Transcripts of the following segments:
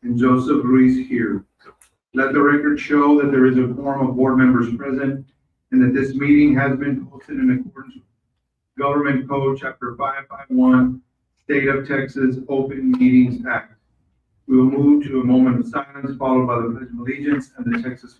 and Joseph Ruiz here. Let the record show that there is a quorum of board members present and that this meeting has been posted in accordance with Government Code Chapter 551, State of Texas Open Meetings Act. We will move to a moment of silence followed by the Pledge of Allegiance and the Texas.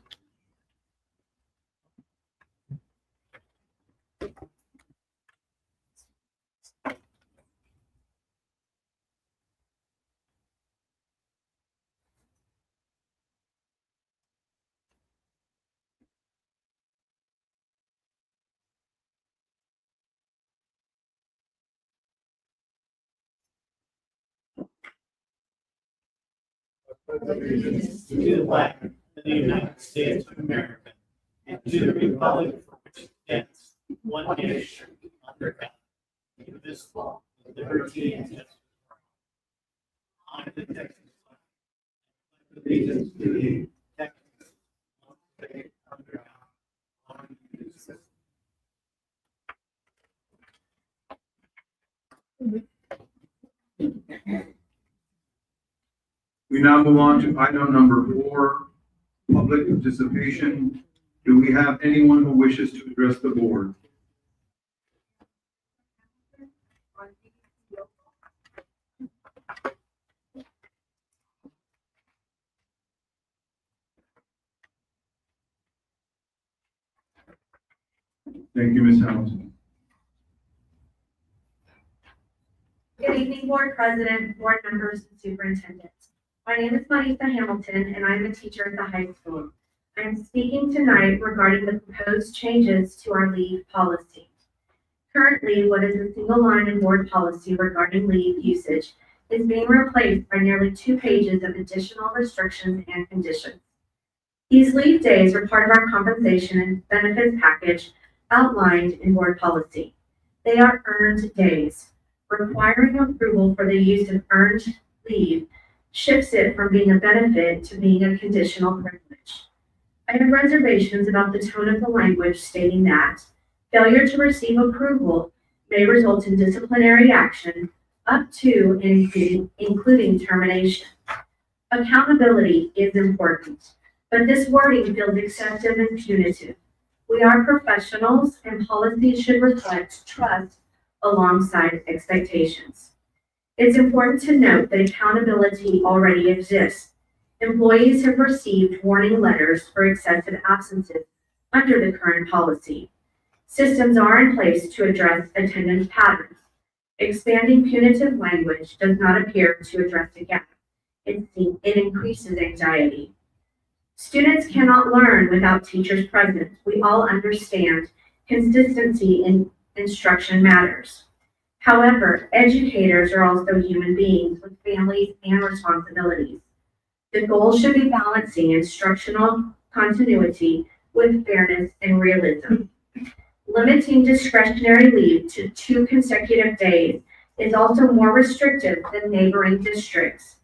Allegiance to the flag of the United States of America and to the republic for which it stands, one nation, under God, indivisible, with liberty and justice for all. I, the Texas flag, allegiance to the Texas, one state, under God, one indivisible. We now move on to item number 4, public participation. Do we have anyone who wishes to address the board? Thank you, Ms. Hamilton. Good evening, Board President, Board members, and Superintendent. My name is Marisa Hamilton, and I'm a teacher at the high school. I'm speaking tonight regarding the proposed changes to our leave policy. Currently, what is a single line in board policy regarding leave usage is being replaced by nearly 2 pages of additional restrictions and conditions. These leave days are part of our compensation and benefits package outlined in board policy. They are earned days. Requiring approval for the use of earned leave shifts it from being a benefit to being a conditional privilege. I have reservations about the tone of the language stating that failure to receive approval may result in disciplinary action up to and including termination. Accountability is important, but this wording feels excessive and punitive. We are professionals, and policies should reflect trust alongside expectations. It's important to note that accountability already exists. Employees have received warning letters for excessive absences under the current policy. Systems are in place to address attendance patterns. Expanding punitive language does not appear to address a gap. It increases anxiety. Students cannot learn without teachers present. We all understand consistency in instruction matters. However, educators are also human beings with families and responsibilities. The goal should be balancing instructional continuity with fairness and realism. Limiting discretionary leave to 2 consecutive days is also more restrictive than neighboring districts.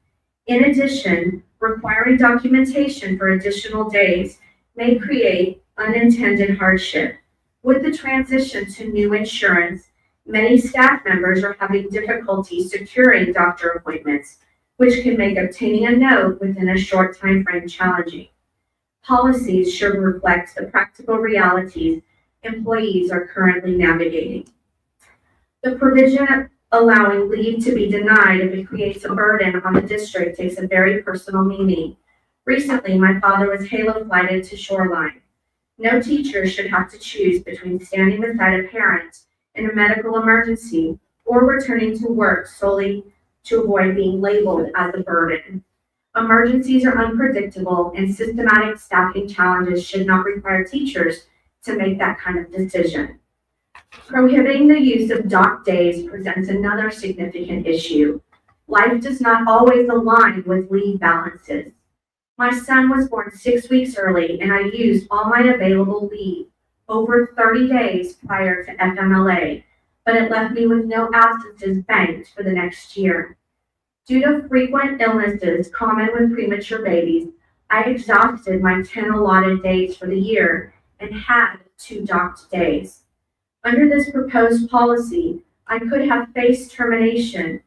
In addition, requiring documentation for additional days may create unintended hardship. With the transition to new insurance, many staff members are having difficulty securing doctor appointments, which can make obtaining a note within a short time frame challenging. Policies should reflect the practical realities employees are currently navigating. The provision allowing leave to be denied if it creates a burden on the district takes a very personal meaning. Recently, my father was halo flighted to Shoreline. No teacher should have to choose between standing beside a parent in a medical emergency or returning to work solely to avoid being labeled as a burden. Emergencies are unpredictable, and systematic staffing challenges should not require teachers to make that kind of decision. Prohibiting the use of docked days presents another significant issue. Life does not always align with leave balances. My son was born 6 weeks early, and I used all my available leave, over 30 days prior to FMLA, but it left me with no absences banked for the next year. Due to frequent illnesses common with premature babies, I exhausted my 10 allotted days for the year and had 2 docked days. Under this proposed policy, I could have faced termination,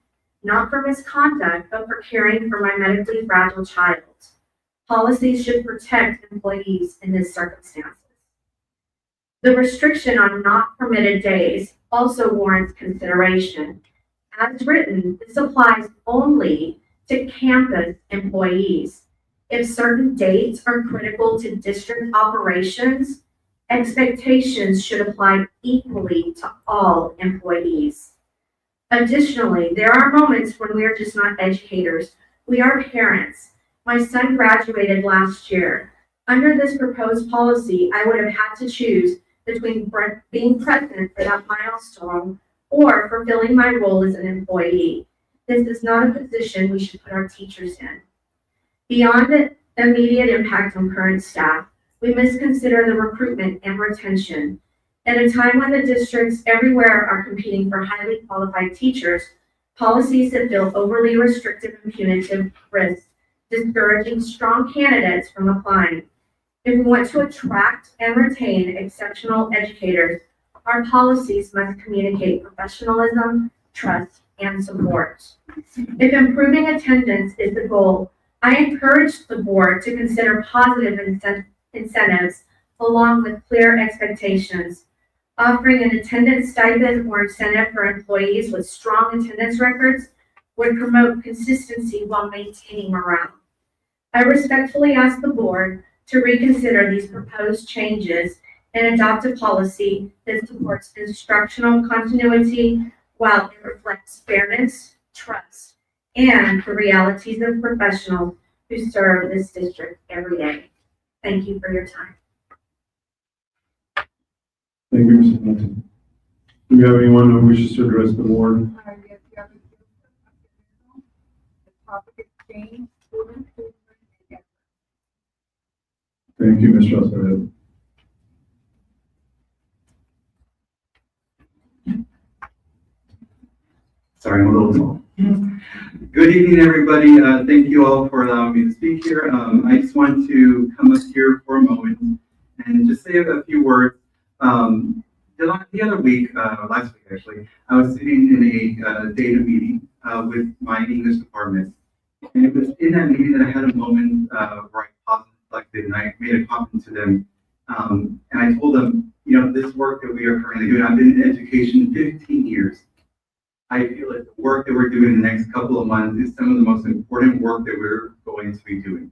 not for misconduct, but for caring for my medically fragile child. Policies should protect employees in this circumstances. The restriction on not permitted days also warrants consideration. As written, this applies only to campus employees. If certain dates are critical to district operations, expectations should apply equally to all employees. Additionally, there are moments when we are just not educators. We are parents. My son graduated last year. Under this proposed policy, I would have had to choose between being present for that milestone or fulfilling my role as an employee. This is not a position we should put our teachers in. Beyond the immediate impact on current staff, we must consider the recruitment and retention. At a time when the districts everywhere are competing for highly qualified teachers, policies that feel overly restrictive and punitive risk discouraging strong candidates from applying. If we want to attract and retain exceptional educators, our policies must communicate professionalism, trust, and support. If improving attendance is the goal, I encourage the board to consider positive incentives along with clear expectations. Offering an attendance stipend or incentive for employees with strong attendance records would promote consistency while maintaining morale. I respectfully ask the board to reconsider these proposed changes and adopt a policy that supports instructional continuity while it reflects fairness, trust, and the realities of professionals who serve this district every day. Thank you for your time. Thank you, Mrs. Hamilton. Do we have anyone who wishes to address the board? Yes, you have the topic exchange, student improvement, and effort. Thank you, Ms. Rossman. Sorry, I'm a little tall. Good evening, everybody. Thank you all for allowing me to speak here. I just want to come up here for a moment and just say a few words. The other week, last week actually, I was sitting in a data meeting with my English department. And it was in that meeting that I had a moment where I paused, reflected, and I made a comment to them. And I told them, you know, this work that we are currently doing, I've been in education 15 years. I feel like the work that we're doing in the next couple of months is some of the most important work that we're going to be doing.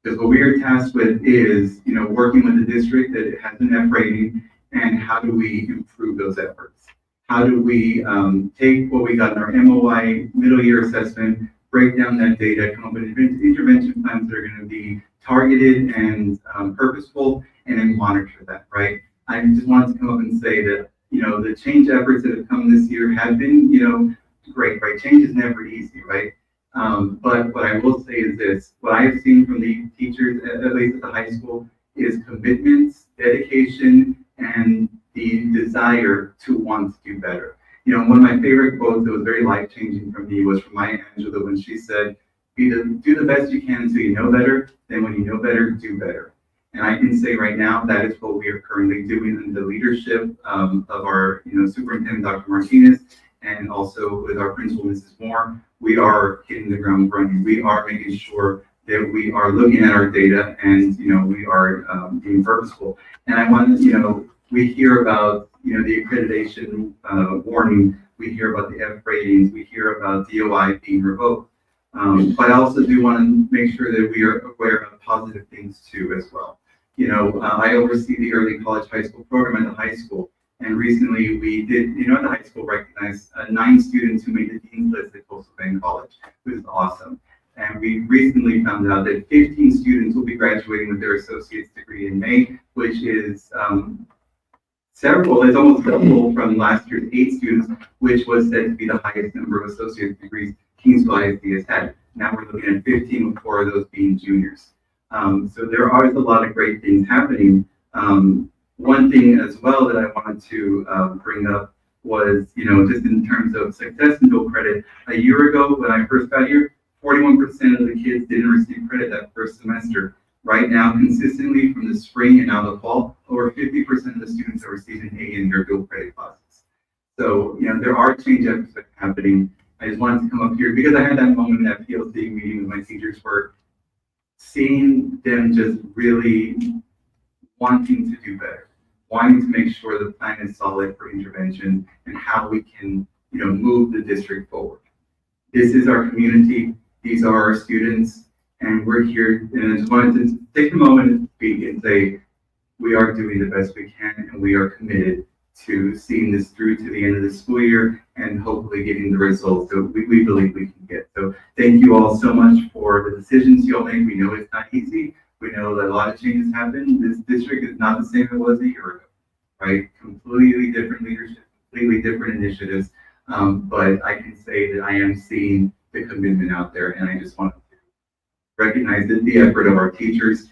Because what we are tasked with is, you know, working with the district that has an F rating, and how do we improve those efforts? How do we take what we got in our MOI middle year assessment, break down that data, come up with intervention plans that are going to be targeted and purposeful, and then monitor that, right? I just wanted to come up and say that, you know, the change efforts that have come this year have been, you know, great, right? Change is never easy, right? But what I will say is this, what I've seen from the teachers, at least at the high school, is commitments, dedication, and the desire to want to do better. You know, one of my favorite quotes that was very life-changing for me was from Maya Angelou when she said, do the best you can until you know better, then when you know better, do better. And I can say right now, that is what we are currently doing in the leadership of our, you know, Superintendent, Dr. Martinez, and also with our principal, Mrs. Moore. We are hitting the ground running. We are making sure that we are looking at our data and, you know, we are being purposeful. And I want to, you know, we hear about, you know, the accreditation warning. We hear about the F ratings. We hear about DOI being revoked. But I also do want to make sure that we are aware of positive things too as well. You know, I oversee the early college high school program at the high school. And recently we did, you know, at the high school recognize 9 students who made the dean's list at Coastal Bend College, which is awesome. And we recently found out that 15 students will be graduating with their associate's degree in May, which is it's almost double from last year's 8 students, which was said to be the highest number of associate's degrees Kingsville ISD has had. Now we're looking at 15, with 4 of those being juniors. So there are a lot of great things happening. One thing as well that I wanted to bring up was, you know, just in terms of success and dual credit. A year ago, when I first got here, 41% of the kids didn't receive credit that first semester. Right now, consistently from the spring and now the fall, over 50% of the students are receiving A in their dual credit classes. So, you know, there are change efforts that are happening. I just wanted to come up here because I had that moment at PLC meeting with my teachers where seeing them just really wanting to do better, wanting to make sure the plan is solid for intervention and how we can, move the district forward. This is our community. These are our students, and we're here. And I just wanted to take a moment to speak and say, we are doing the best we can, and we are committed to seeing this through to the end of the school year and hopefully getting the results that we believe we can get. So thank you all so much for the decisions you all make. We know it's not easy. We know that a lot of changes happen. This district is not the same as it was a year ago, right? Completely different leadership, completely different initiatives. But I can say that I am seeing the commitment out there, and I just want to recognize the effort of our teachers.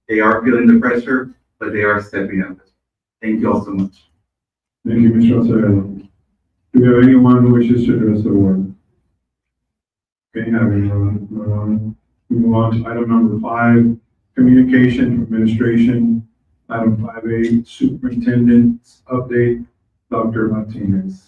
They are feeling the pressure, but they are stepping up. Thank you all so much. Thank you, Mr. Alcerdo. Do we have anyone who wishes to address the board? Okay, having no one. We move on to item number 5, communication from administration. Item 5A, superintendent's update, Dr. Martinez.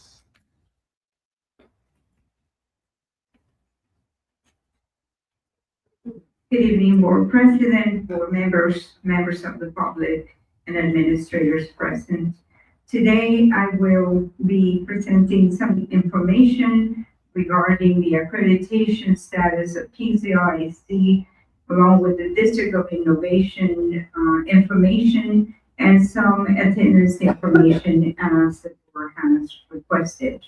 Good evening, Board President, board members, members of the public, and administrators present. Today, I will be presenting some information regarding the accreditation status of Kingsley ISD, along with the District of Innovation information and some attendance information as the board has requested.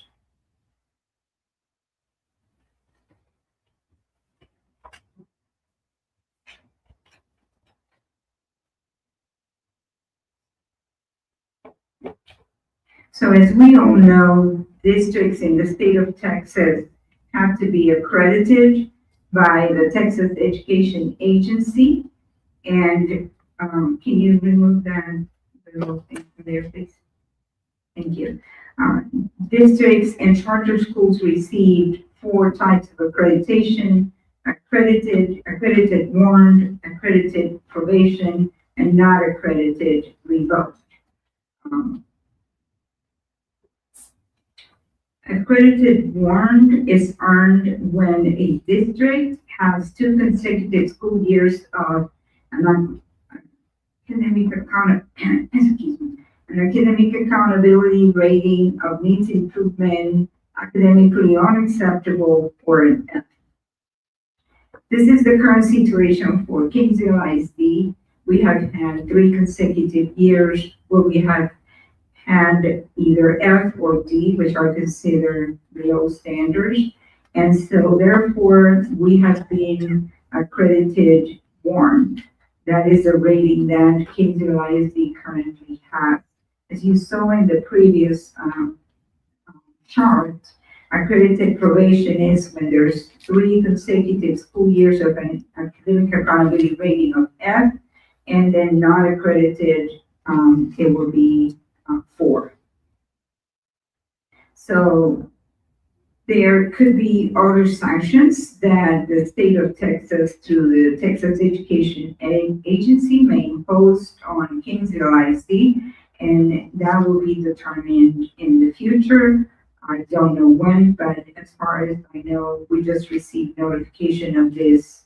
So as we all know, districts in the state of Texas have to be accredited by the Texas Education Agency. And can you remove that little thing from there, please? Thank you. Districts and charter schools received 4 types of accreditation: accredited, accredited warned, accredited probation, and not accredited revoked. Accredited warned is earned when a district has 2 consecutive school years of an academic accountability rating of needs improvement, academically unacceptable, or an F. This is the current situation for Kingsley ISD. We have had 3 consecutive years where we have had either F or D, which are considered below standards. And so therefore, we have been accredited warned. That is a rating that Kingsley ISD currently has. As you saw in the previous chart, accredited probation is when there's 3 consecutive school years of an academic accountability rating of F, and then not accredited, it will be 4. So there could be other sanctions that the state of Texas through the Texas Education Agency may impose on Kingsley ISD, and that will be determined in the future. I don't know when, but as far as I know, we just received notification of this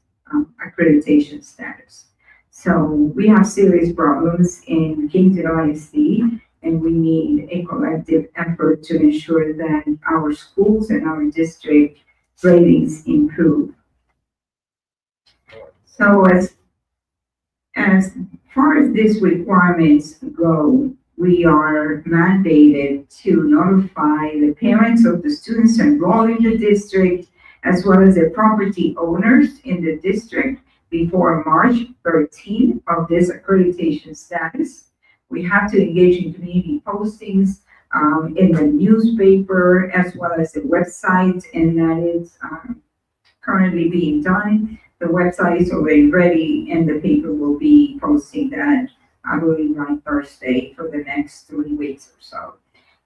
accreditation status. So we have serious problems in Kingsley ISD, and we need a collective effort to ensure that our schools and our district ratings improve. So as far as these requirements go, we are mandated to notify the parents of the students enrolled in the district, as well as the property owners in the district before March 13th of this accreditation status. We have to engage in community postings in the newspaper as well as the website, and that is currently being done. The website is already ready, and the paper will be posting that, I believe, on Thursday for the next 3 weeks or so.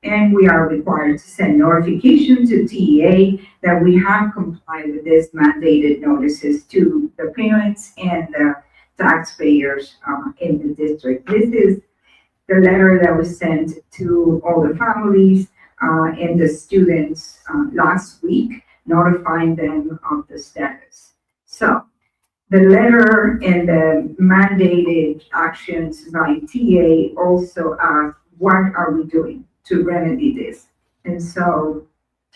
And we are required to send notification to TEA that we have complied with this mandated notices to the parents and the taxpayers in the district. This is the letter that was sent to all the families and the students last week. notifying them of the status. So the letter and the mandated actions by TA also ask, what are we doing to remedy this? And so,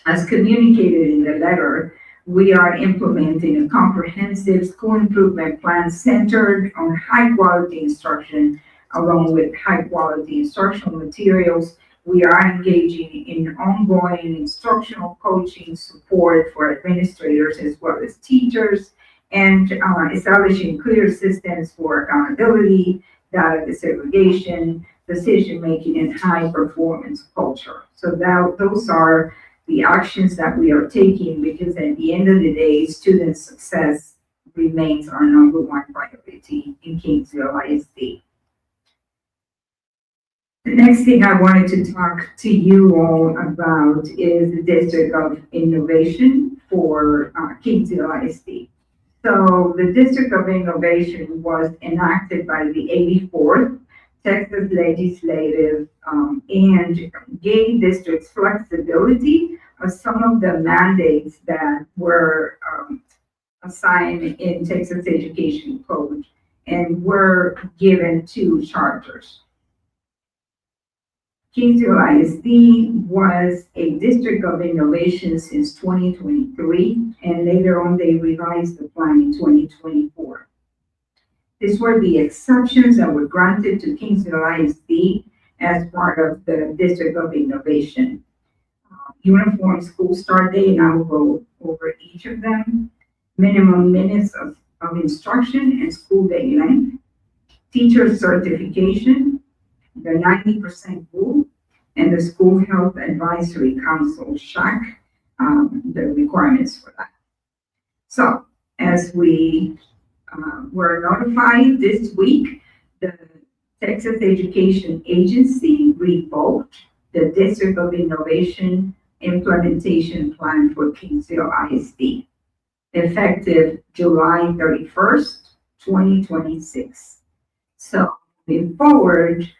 as communicated in the letter, we are implementing a comprehensive school improvement plan centered on high-quality instruction, along with high-quality instructional materials. We are engaging in ongoing instructional coaching support for administrators as well as teachers, and establishing clear systems for accountability, data disaggregation, decision-making, and high-performance culture. So those are the actions that we are taking, because at the end of the day, student success remains our number one priority in Kingsville ISD. The next thing I wanted to talk to you all about is the District of Innovation for Kingsville ISD. So the District of Innovation was enacted by the 84th Texas Legislative and gave districts flexibility of some of the mandates that were assigned in Texas Education Code and were given to charters. Kingsville ISD was a District of Innovation since 2023, and later on they revised the plan in 2024. These were the exceptions that were granted to Kingsville ISD as part of the District of Innovation. Uniform school start date, and I will go over each of them. Minimum minutes of instruction and school day length. Teacher certification, the 90% rule, and the School Health Advisory Council, SHAC, the requirements for that. So, as we were notified this week, the Texas Education Agency revoked the District of Innovation Implementation Plan for Kingsville ISD, effective July 31st, 2026. So, moving forward,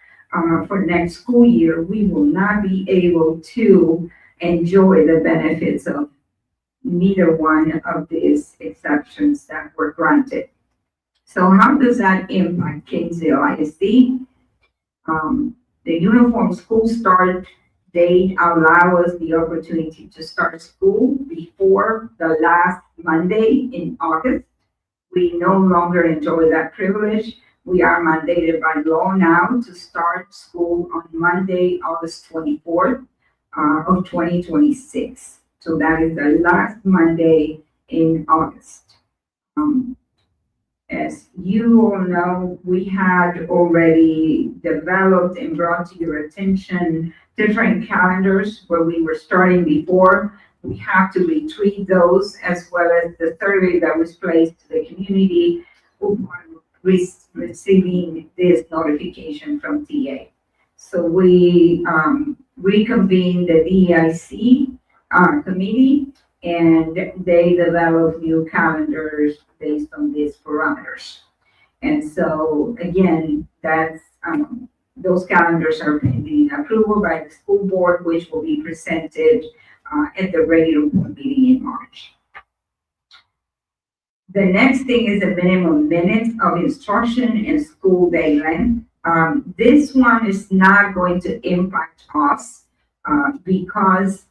for next school year, we will not be able to enjoy the benefits of neither one of these exceptions that were granted. So how does that impact Kingsville ISD? The uniform school start date allow us the opportunity to start school before the last Monday in August. We no longer enjoy that privilege. We are mandated by law now to start school on Monday, August 24th of 2026. So that is the last Monday in August. As you all know, we had already developed and brought to your attention different calendars where we were starting before. We have to retreat those, as well as the survey that was placed to the community who were receiving this notification from TA. So we reconvened the DEIC committee, and they developed new calendars based on these parameters. And so again, that's those calendars are pending approval by the school board, which will be presented at the regular board meeting in March. The next thing is the minimum minutes of instruction and school day length. This one is not going to impact us because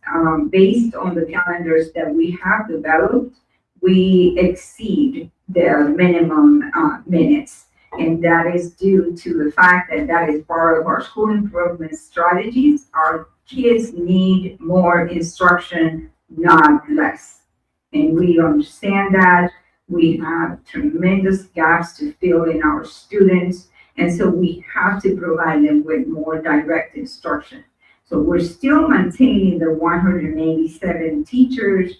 based on the calendars that we have developed, we exceed the minimum minutes. And that is due to the fact that that is part of our school improvement strategies. Our kids need more instruction, not less. And we understand that. We have tremendous gaps to fill in our students, and so we have to provide them with more direct instruction. So we're still maintaining the 187 teachers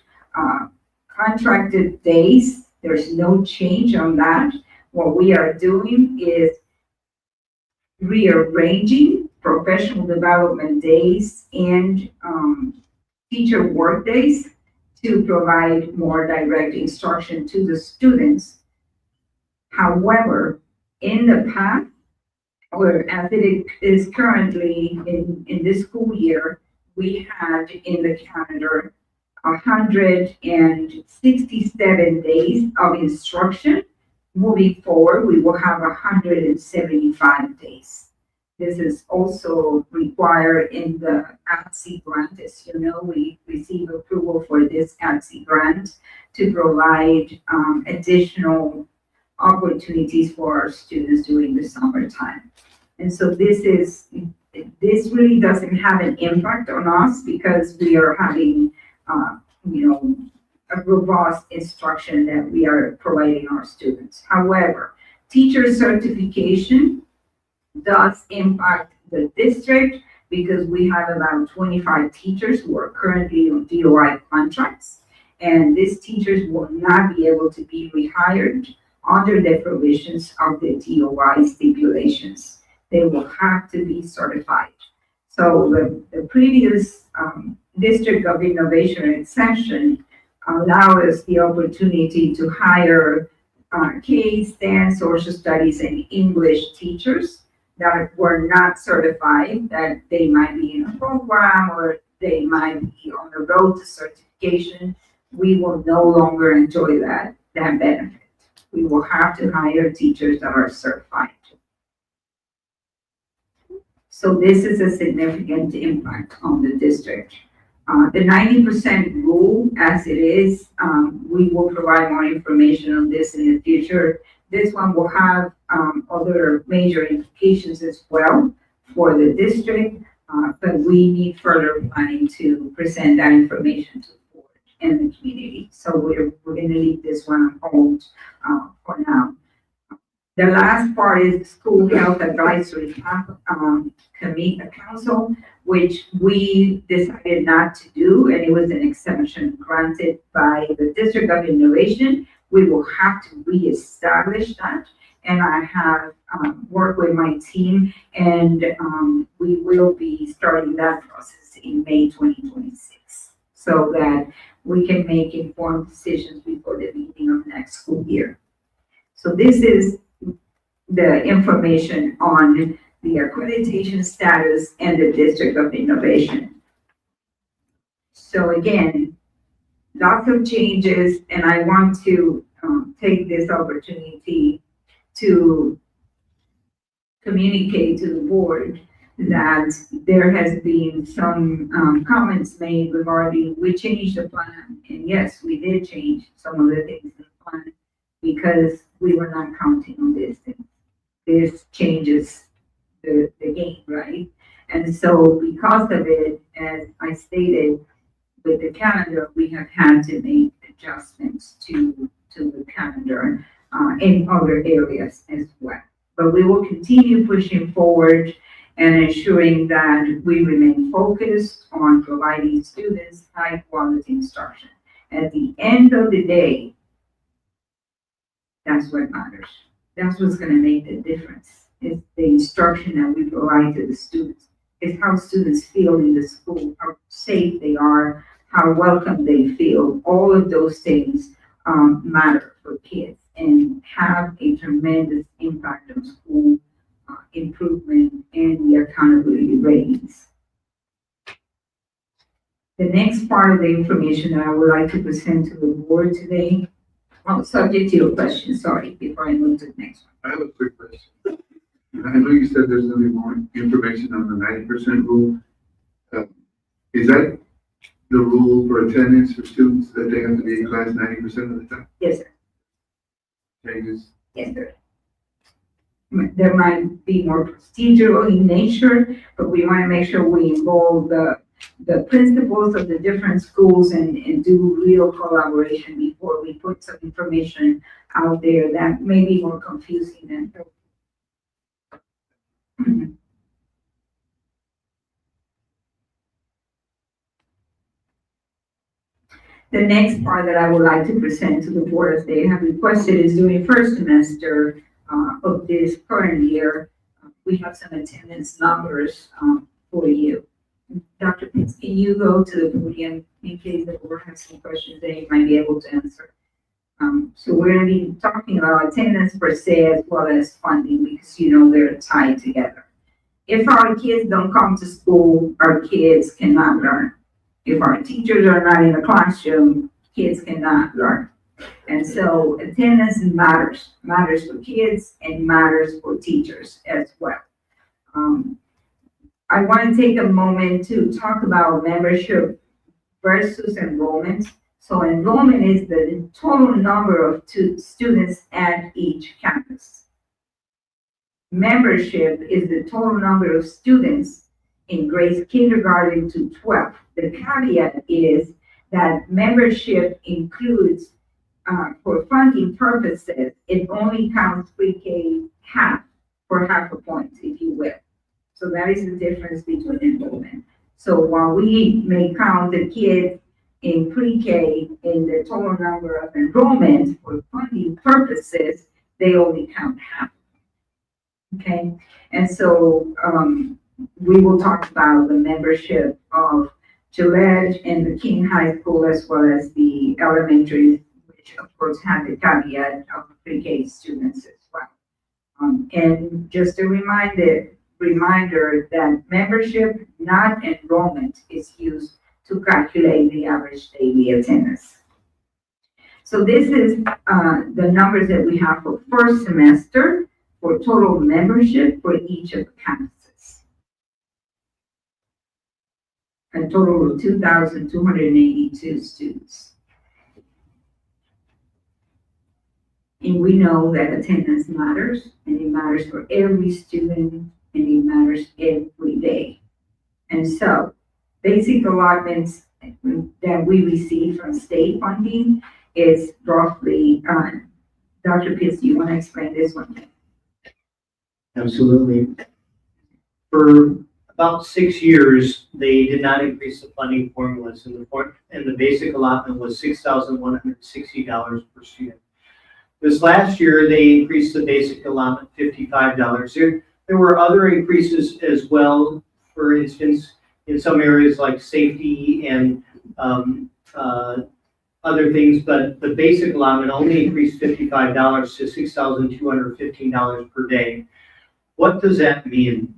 contracted days. There's no change on that. What we are doing is rearranging professional development days and teacher work days to provide more direct instruction to the students. However, in the past, or as it is currently in this school year, we had in the calendar 167 days of instruction. Moving forward, we will have 175 days. This is also required in the ATSI grant. As you know, we receive approval for this ATSI grant to provide additional opportunities for our students during the summertime. And so this really doesn't have an impact on us because we are having, a robust instruction that we are providing our students. However, teacher certification does impact the district because we have about 25 teachers who are currently on DOI contracts, and these teachers will not be able to be rehired under the provisions of the DOI stipulations. They will have to be certified. So the previous District of Innovation exception allowed us the opportunity to hire case, dance, social studies, and English teachers that were not certified, that they might be in a program or they might be on the road to certification. We will no longer enjoy that benefit. We will have to hire teachers that are certified. So this is a significant impact on the district. The 90% rule as it is, we will provide more information on this in the future. This one will have other major implications as well for the district, but we need further planning to present that information to the board and the community. So we're going to leave this one on hold for now. The last part is the School Health Advisory Council, which we decided not to do, and it was an exemption granted by the District of Innovation. We will have to reestablish that, and I have worked with my team, and we will be starting that process in May 2026, so that we can make informed decisions before the beginning of next school year. So this is the information on the accreditation status and the District of Innovation. So again, lots of changes, and I want to take this opportunity to communicate to the board that there has been some comments made regarding we changed the plan, and yes, we did change some of the things in the plan because we were not counting on this thing. This changes the game, right? And so because of it, as I stated, with the calendar, we have had to make adjustments to the calendar in other areas as well. But we will continue pushing forward and ensuring that we remain focused on providing students high quality instruction. At the end of the day, that's what matters. That's what's going to make the difference. It's the instruction that we provide to the students. It's how students feel in the school, how safe they are, how welcome they feel. All of those things matter for kids and have a tremendous impact on school improvement and the accountability ratings. The next part of the information that I would like to present to the board today, subject to your question, sorry, before I move to the next one. I have a quick question. I know you said there's going to be more information on the 90% rule. Is that the rule for attendance for students, that they have to be in class 90% of the time? Yes, sir. Changes? Yes, sir. There might be more procedural in nature, but we want to make sure we involve the principals of the different schools and do real collaboration before we put some information out there that may be more confusing than helpful. The next part that I would like to present to the board, as they have requested, is during first semester of this current year, we have some attendance numbers for you. Dr. Pitts, can you go to the podium in case the board has some questions that you might be able to answer? So we're going to be talking about attendance per se as well as funding, because you know they're tied together. If our kids don't come to school, our kids cannot learn. If our teachers are not in the classroom, kids cannot learn. And so attendance matters for kids and matters for teachers as well. I want to take a moment to talk about membership versus enrollment. So enrollment is the total number of students at each campus. Membership is the total number of students in grades kindergarten to 12. The caveat is that membership includes, for funding purposes, it only counts pre-K half for half a point, if you will. So that is the difference between enrollment. So while we may count the kids in pre-K in the total number of enrollment for funding purposes, they only count half. Okay, and so we will talk about the membership of Gillette and the King High School as well as the elementary, which of course have the caveat of pre-K students as well. And just a reminder that membership, not enrollment, is used to calculate the average daily attendance. So this is the numbers that we have for first semester for total membership for each of the campuses. A total of 2,282 students. And we know that attendance matters, and it matters for every student, and it matters every day. And so, basic allotments that we receive from state funding is roughly, Dr. Pitts, do you want to explain this one? Absolutely. For about 6 years, they did not increase the funding formulas, and the basic allotment was $6,160 per student. This last year, they increased the basic allotment $55. There were other increases as well. For instance, in some areas like safety and other things, but the basic allotment only increased $55 to $6,215 per day. What does that mean?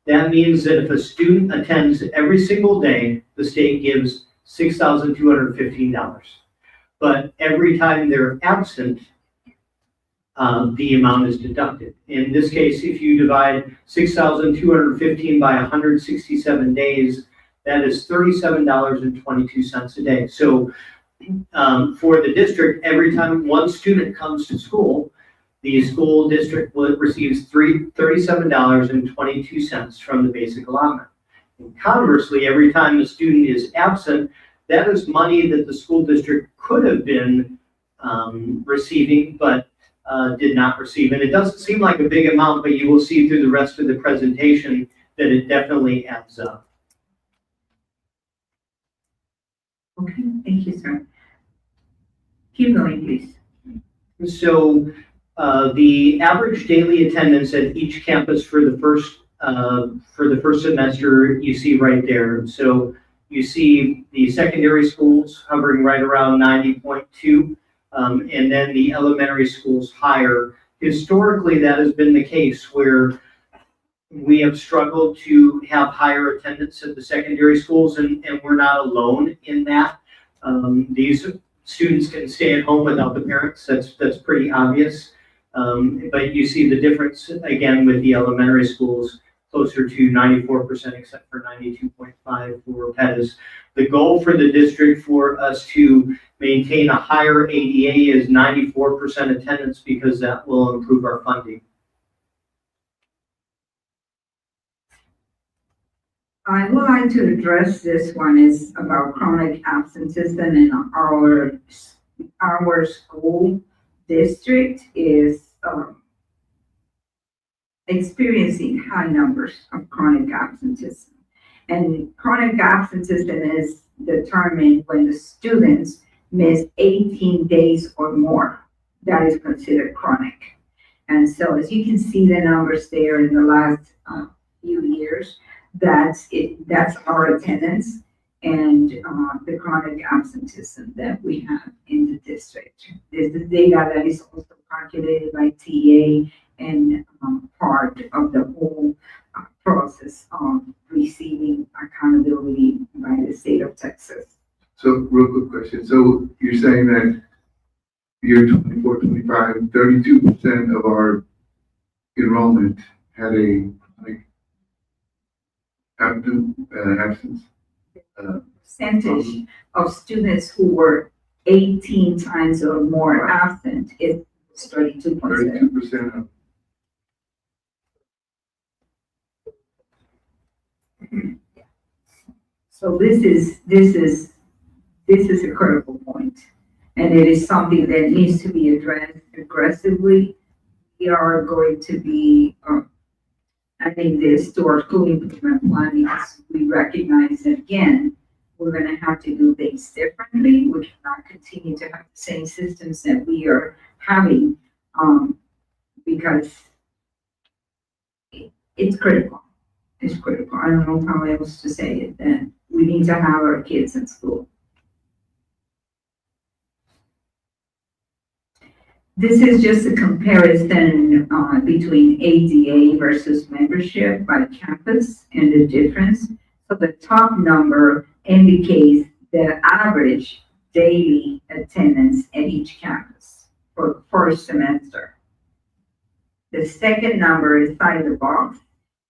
That means that if a student attends every single day, the state gives $6,215. But every time they're absent, the amount is deducted. In this case, if you divide 6,215 by 167 days, that is $37.22 a day. So for the district, every time one student comes to school, the school district receives $37.22 from the basic allotment. And conversely, every time a student is absent, that is money that the school district could have been receiving, but did not receive. And it doesn't seem like a big amount, but you will see through the rest of the presentation that it definitely adds up. Okay, thank you, sir. Keep going, please. So the average daily attendance at each campus for the first semester, you see right there. So you see the secondary schools hovering right around 90.2, and then the elementary schools higher. Historically, that has been the case where we have struggled to have higher attendance at the secondary schools, and we're not alone in that. These students can stay at home without the parents. That's pretty obvious. But you see the difference again with the elementary schools, closer to 94%, except for 92.5 for Pettis. The goal for the district for us to maintain a higher ADA is 94% attendance, because that will improve our funding. I would like to address this one is about chronic absenteeism in our school district is experiencing high numbers of chronic absenteeism. And chronic absenteeism is determined when the students miss 18 days or more. That is considered chronic. And so as you can see the numbers there in the last few years, that's our attendance and the chronic absenteeism that we have in the district. This is data that is also calculated by TA and part of the whole process of receiving accountability by the state of Texas. So real quick question. So you're saying that year 24, 25, 32% of our enrollment had a absence. Percentage of students who were 18 times or more absent is 32%. 32% of. So this is a critical point, and it is something that needs to be addressed aggressively. We are going to be adding this to our school improvement plan because we recognize that, again, we're going to have to do things differently. We cannot continue to have the same systems that we are having because it's critical. It's critical. I don't know how else to say it. That we need to have our kids in school. This is just a comparison between ADA versus membership by campus and the difference. So the top number indicates the average daily attendance at each campus for the first semester. The second number inside the box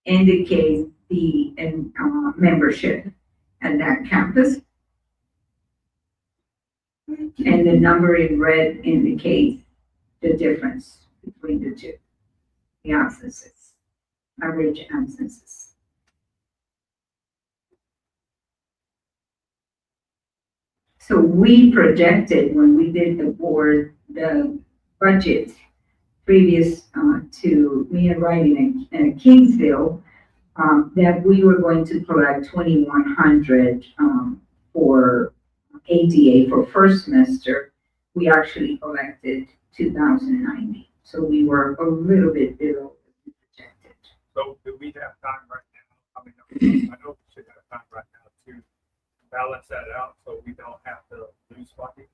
indicates the membership at that campus. And the number in red indicates the difference between the two, the absences, average absences. So we projected when we did the budget previous to me arriving in Kingsville, that we were going to collect 2,100 for ADA for first semester. We actually collected 2,090. So we were a little bit below what we projected. So do we have time right now? I mean, I know we should have time right now to balance that out so we don't have to lose money.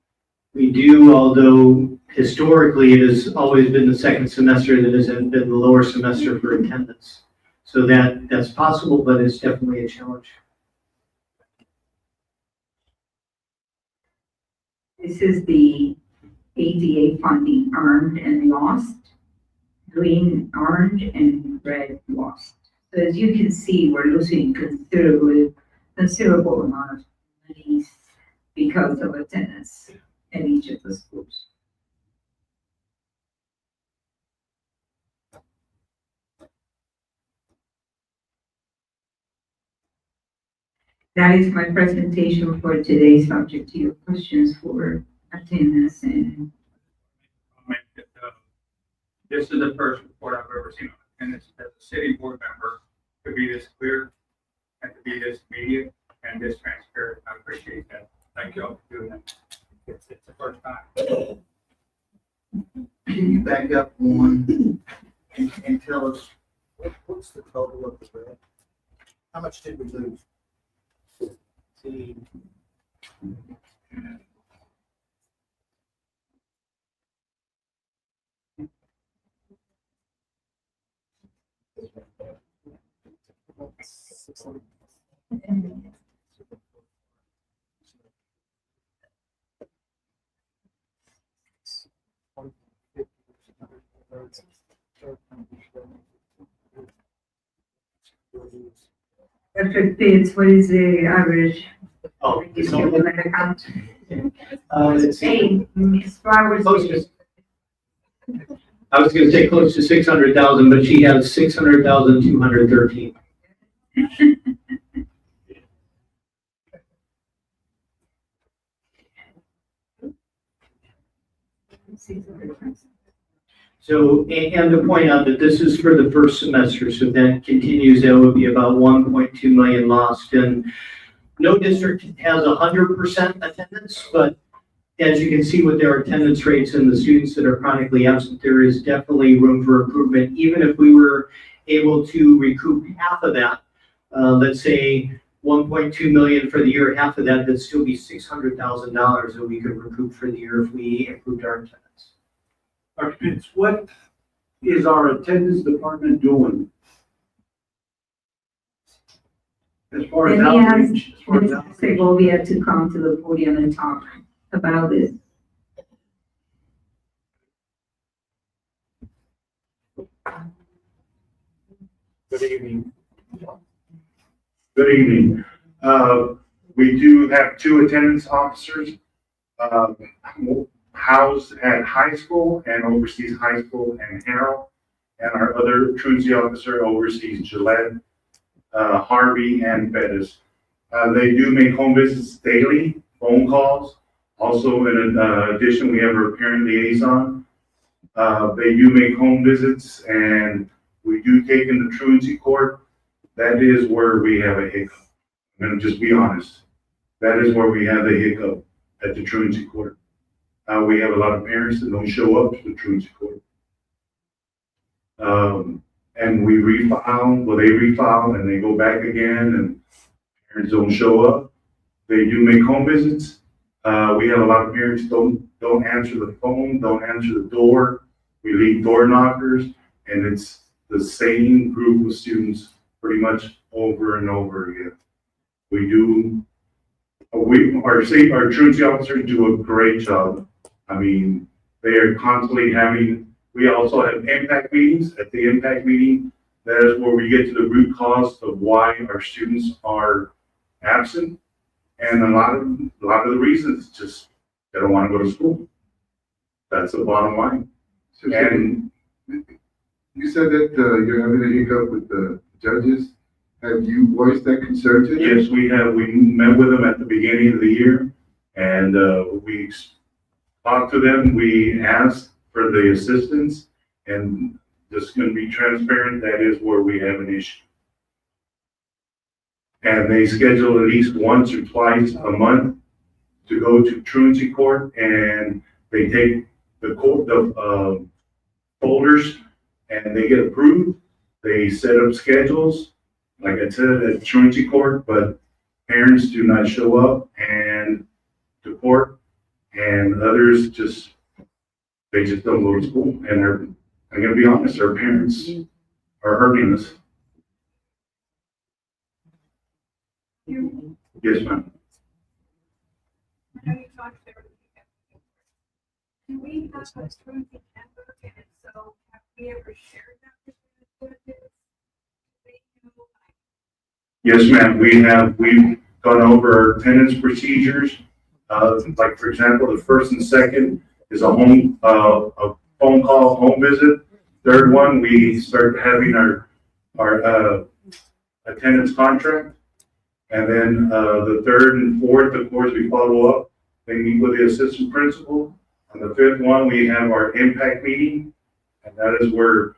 We do, although historically it has always been the second semester that has been the lower semester for attendance. So that's possible, but it's definitely a challenge. This is the ADA funding earned and lost, green earned and red lost. So as you can see, we're losing considerable amount of money because of attendance at each of the schools. That is my presentation for today, subject to your questions for attendance and. This is the first report I've ever seen on attendance as a city board member to be this clear and to be this immediate and this transparent. I appreciate that. Thank you all for doing that. It's the first time. Can you back up one and tell us what's the total of the grant? How much did we lose? See, Dr. Pitts, what is the average? oh, You so, give them an account. let's see. Hey, Ms. Flowers. Close to- I was gonna say close to 600,000, but she has 600,213. So, and to point out that this is for the first semester, so that continues, that would be about 1.2 million lost. And no district has 100% attendance, but as you can see with their attendance rates and the students that are chronically absent, there is definitely room for improvement. Even if we were able to recoup half of that, let's say 1.2 million for the year, half of that, that'd still be $600,000 that we could recoup for the year if we improved our attendance. Dr. Pitts, what is our attendance department doing? As far as Let me ask outreach, as far as Ms. outreach. Segovia to come to the podium and talk about this. Good evening. Good evening. We do have two attendance officers, housed at high school and oversees high school and Harrell. And our other truancy officer oversees Gillette, Harvey, and Bettis. They do make home visits daily, phone calls. Also, in addition, we have our parent liaison. They do make home visits, and we do take in the truancy court. That is where we have a hiccup. I'm gonna just be honest. That is where we have a hiccup at the truancy court. We have a lot of parents that don't show up to the truancy court. And we refile, well, they refile and they go back again and parents don't show up. They do make home visits. We have a lot of parents don't answer the phone, don't answer the door. We leave door knockers, and it's the same group of students pretty much over and over again. Our truancy officers do a great job. I mean, they are constantly we also have impact meetings. At the impact meeting, that is where we get to the root cause of why our students are absent. And a lot of the reasons just they don't want to go to school. That's the bottom line. And You said that you're having a hiccup with the judges. Have you voiced that concern to them? yes, we met with them at the beginning of the year, and we talked to them. We asked for the assistance, and just going to be transparent, that is where we have an issue. And they schedule at least once or twice a month to go to truancy court, and they take the folders and they get approved. They set up schedules, like I said, at truancy court, but parents do not show up and to court, and others they just don't go to school. And I'm gonna be honest, our parents are hurting us. Yes, ma'am. Do we have a truancy handbook, and if so, have we ever shared that with the Yes, ma'am, we've gone over our attendance procedures. Like, for example, the first and second is a phone call, home visit. Third one, we start having our attendance contract. And then, the third and fourth, of course, we follow up. They meet with the assistant principal. On the fifth one, we have our impact meeting. And that is where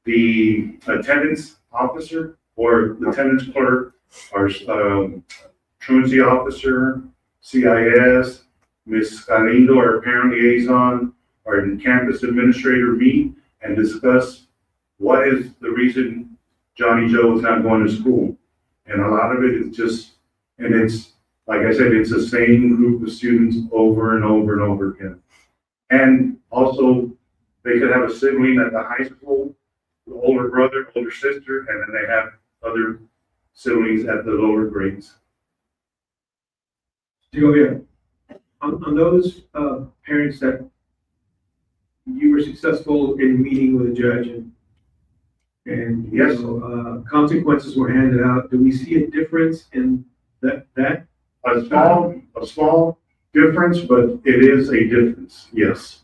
the attendance officer or the attendance clerk, our truancy officer, CIS, Ms. Galindo, our parent liaison, our campus administrator meet and discuss what is the reason Johnny Joe is not going to school. And a lot of it is just, and it's, like I said, it's the same group of students over and over and over again. And also, they could have a sibling at the high school, the older brother, older sister, and then they have other siblings at the lower grades. Julia, on those parents that you were successful in meeting with a judge and Yes. Consequences were handed out, do we see a difference in that? A small difference, but it is a difference, yes.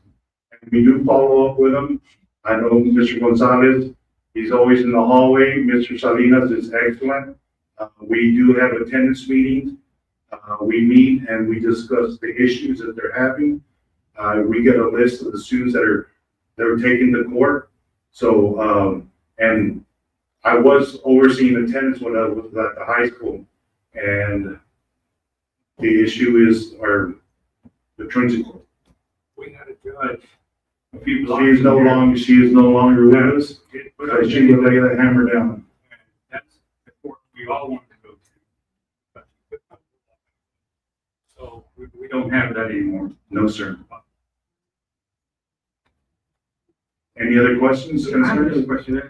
And we do follow up with them. I know Mr. Gonzalez, he's always in the hallway. Mr. Salinas is excellent. We do have attendance meetings. We meet and we discuss the issues that they're having. We get a list of the students that are taking to court. So, and I was overseeing attendance when I was at the high school, and the issue is the truancy court. We had a judge a few blocks. She is no longer with us, but she would lay the hammer down. That's the court we all want to go to. So we don't have that anymore. No, sir. Any other questions, I have another concerns? question.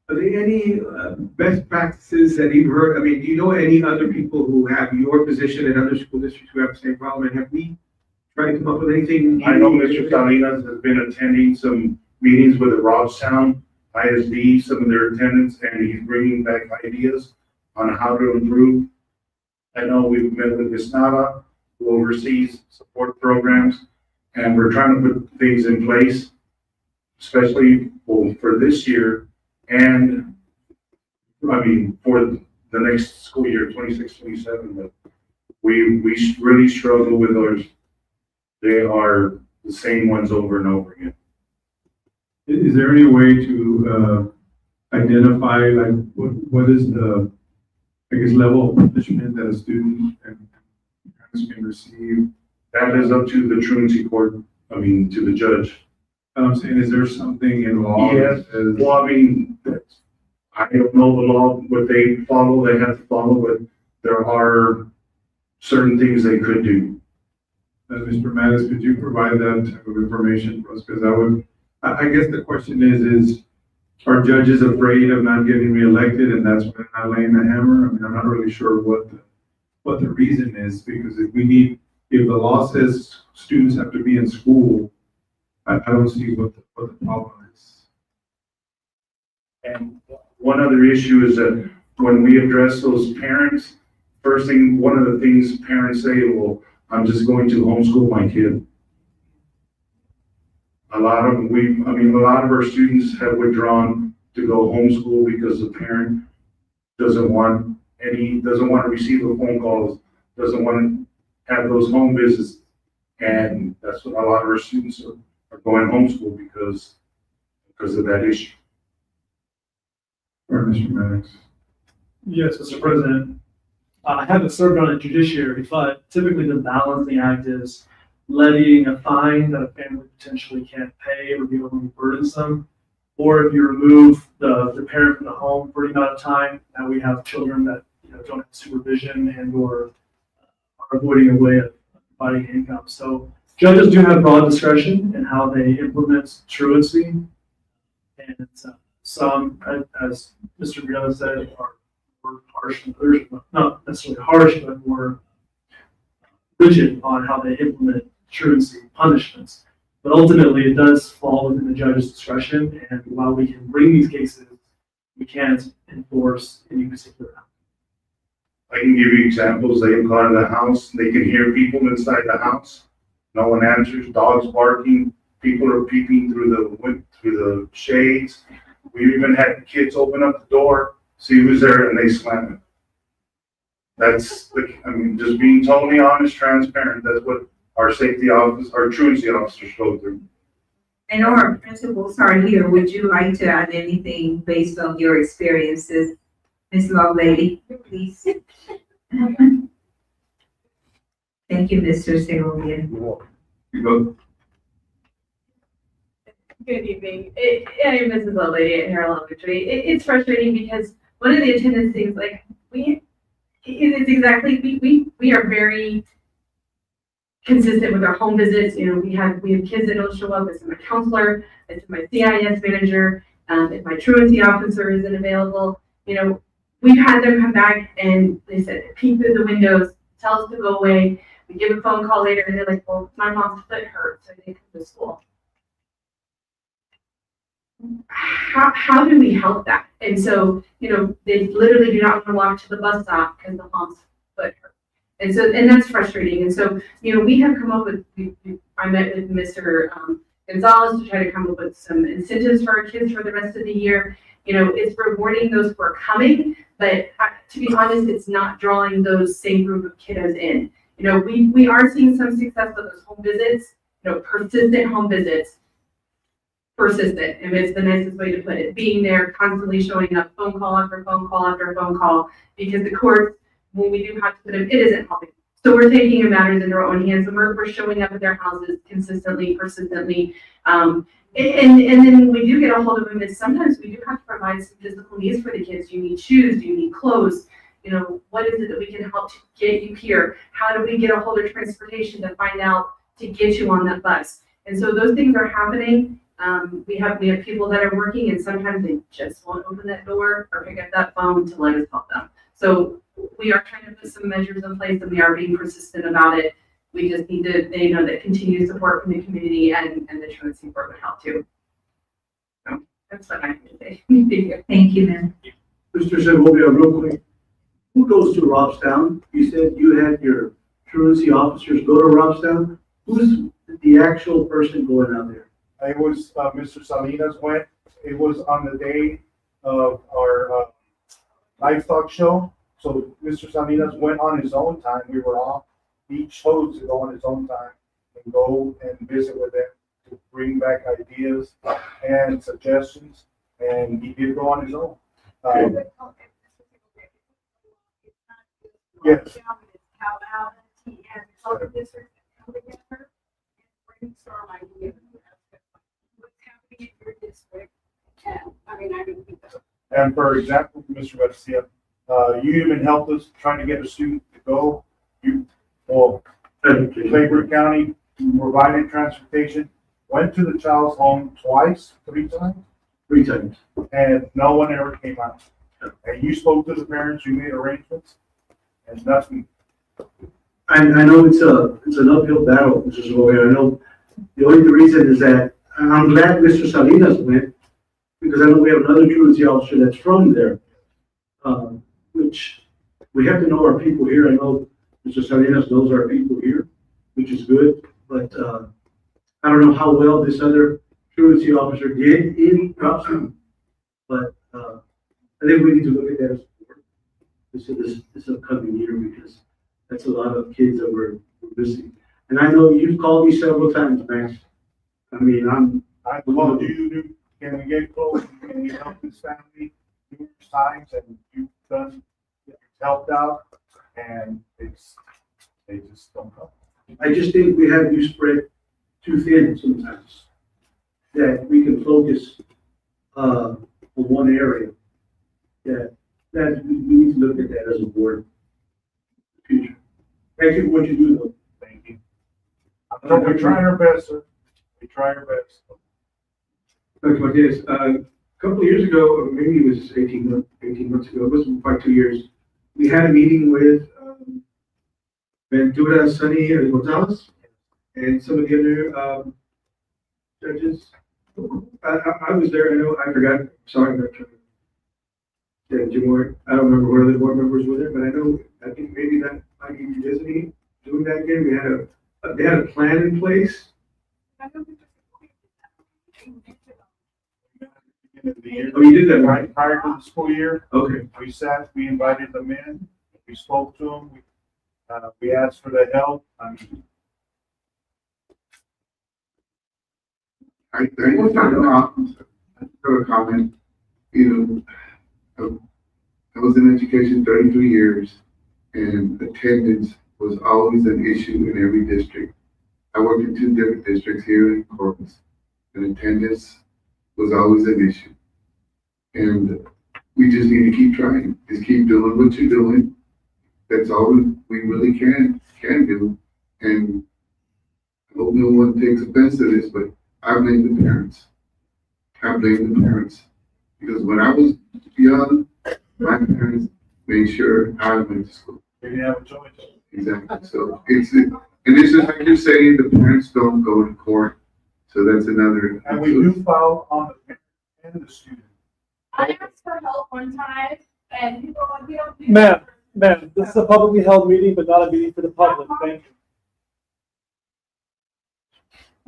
Are there any best practices that you've heard? I mean, do you know any other people who have your position in other school districts who have the same problem? And have we tried to come up with anything? I know Mr. Salinas has been attending some meetings with the Robstown ISD, some of their attendants, and he's bringing back ideas on how to improve. I know we've met with Ms. Nava, who oversees support programs, and we're trying to put things in place, especially for this year, and I mean, for the next school year, 26-27, but we really struggle with ours. They are the same ones over and over again. Is there any way to identify, like, what is the, I guess, level of punishment that a student and parents can receive? That is up to the truancy court, I mean, to the judge. I'm saying, is there something in law? Yes, that says- well, I mean, I don't know the law, what they follow, they have to follow, but there are certain things they could do. Mr. Mattis, could you provide that type of information for us? Because I guess the question is are judges afraid of not getting reelected and that's why they're not laying the hammer? I mean, I'm not really sure what the reason is, because if the law says students have to be in school, I don't see what the problem is. And one other issue is that when we address those parents, first thing, one of the things parents say, well, I'm just going to homeschool my kid. A lot of our students have withdrawn to go homeschool because the parent doesn't want to receive the phone calls, doesn't want to have those home visits. And that's what a lot of our students are going homeschool because of that issue. Or Mr. Maddox. Yes, Mr. President. I haven't served on a judiciary, but typically the balancing act is levying a fine that a family potentially can't pay or be overly burdensome. Or if you remove the parent from the home for any amount of time, now we have children that don't have supervision and or are avoiding a way of providing income. So judges do have broad discretion in how they implement truancy. And some, as Mr. Briella said, are more harsh, and others, not necessarily harsh, but more rigid on how they implement truancy punishments. But ultimately, it does fall within the judge's discretion, and while we can bring these cases, we can't enforce any particular outcome. I can give you examples. They have gone to the house, they can hear people inside the house. No one answers, dogs barking, people are peeping through the shades. We even had kids open up the door, see who's there, and they slam it. That's just being totally honest, transparent. That's what our safety officers, our truancy officers go through. I know our principals are here. Would you like to add anything based on your experiences? Ms. Lovelady, please. Thank you, Mr. Segovia. You go. Good evening. I'm Mrs. Lovelady at Harrell Elementary. It's frustrating because one of the attendance things, like, we are very consistent with our home visits. We have kids that don't show up. It's my counselor, it's my CIS manager, if my truancy officer isn't available. We've had them come back and they said, peek through the windows, tell us to go away. We give a phone call later and they're like, well, my mom's foot hurt, so they come to school. How do we help that? And so, they literally do not want to walk to the bus stop because the mom's foot hurt. And that's frustrating. And so, we have come up with, I met with Mr. Gonzalez to try to come up with some incentives for our kids for the rest of the year. It's rewarding those who are coming, but to be honest, it's not drawing those same group of kiddos in. We are seeing some success with those home visits, persistent home visits. Persistent, and it's the nicest way to put it. Being there, constantly showing up, phone call after phone call after phone call, because the courts, when we do have to put them, it isn't helping. So we're taking matters into our own hands, and we're showing up at their houses consistently, persistently. And then we do get a hold of them, and sometimes we do have to provide some physical needs for the kids. Do you need shoes? Do you need clothes? What is it that we can help to get you here? How do we get a hold of transportation to find out to get you on that bus? And so those things are happening. We have people that are working and sometimes they just won't open that door or pick up that phone to let us help them. So we are trying to put some measures in place and we are being persistent about it. We just need to, they know that continued support from the community and the Truancy Board would help too. So that's what I can say. Thank you. Thank you, ma'am. Mr. Segovia, real quick, who goes to Robstown? You said you had your truancy officers go to Robstown. Who's the actual person going out there? It was, Mr. Salinas went, it was on the day of our, livestock show. So Mr. Salinas went on his own time. We were all, he chose to go on his own time and go and visit with them to bring back ideas and suggestions. And he did go on his own. Yes. How Audit and other districts come together and brainstorm ideas. What's happening in your district? And, I mean, I don't think that. And for example, Mr. Garcia, you even helped us trying to get a student to go. Claiborne County provided transportation, went to the child's home three times. Three times. And no one ever came out. And you spoke to the parents, you made arrangements, and nothing. I know it's an uphill battle, Mr. Segovia. I know the only reason is that I'm glad Mr. Salinas went, because I know we have another truancy officer that's from there, which we have to know our people here. I know Mr. Salinas knows our people here, which is good, but I don't know how well this other truancy officer did in Robstown, but I think we need to look at that as a board this upcoming year, because that's a lot of kids that we're missing. And I know you've called me several times, Max. I mean, I called you, can we get close? Can we help this family numerous times? And you've helped out, and they just don't come. I just think we have you spread too thin sometimes, that we can focus on one area. That we need to look at that as a board in the future. Thank you for what you do, though. Thank you. So we're trying our best, sir. We try our best. Dr. Martinez, a couple of years ago, or maybe it was 18 months ago, it wasn't quite 2 years, we had a meeting with Ventura, Sunny, and Gonzalez, and some of the other judges. I was there, I know, I forgot, sorry, Jim Ward, I don't remember what other board members were there, but I think maybe that might be revisiting, doing that again. They had a plan in place. Oh, you did that, right? Prior to the school year. Okay. We sat, we invited them in, we spoke to them, we asked for the help. I just have a comment. You know, I was in education 33 years, and attendance was always an issue in every district. I worked in 2 different districts here in Corpus, and attendance was always an issue. And we just need to keep trying, just keep doing what you're doing. That's all we really can do. And I hope no one takes offense to this, but I blame the parents. Because when I was young, my parents made sure I went to school. They didn't have a choice. Exactly. So and this is like you're saying, the parents don't go to court. So that's another. And we do file on the parent and the student. I asked for help one time, and people were like, we don't do. Ma'am, this is a publicly held meeting, but not a meeting for the public. Thank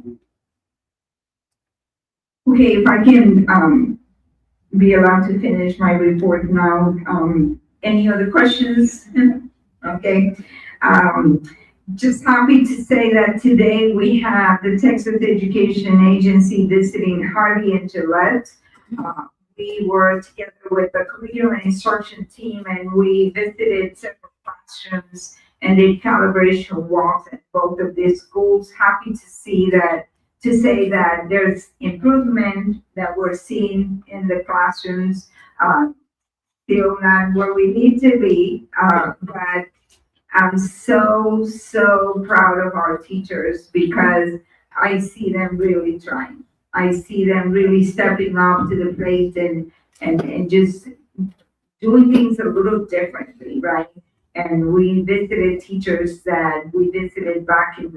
you. Okay, if I can, be allowed to finish my report now. Any other questions? Okay. Just happy to say that today we have the Texas Education Agency visiting Harvey and Gillette. We were together with the curriculum and instruction team, and we visited several classrooms and did calibration walks at both of these schools. Happy to say that there's improvement that we're seeing in the classrooms. Still not where we need to be, but I'm so proud of our teachers because I see them really trying. I see them really stepping up to the plate and just doing things a little differently, right? And we visited teachers that we visited back in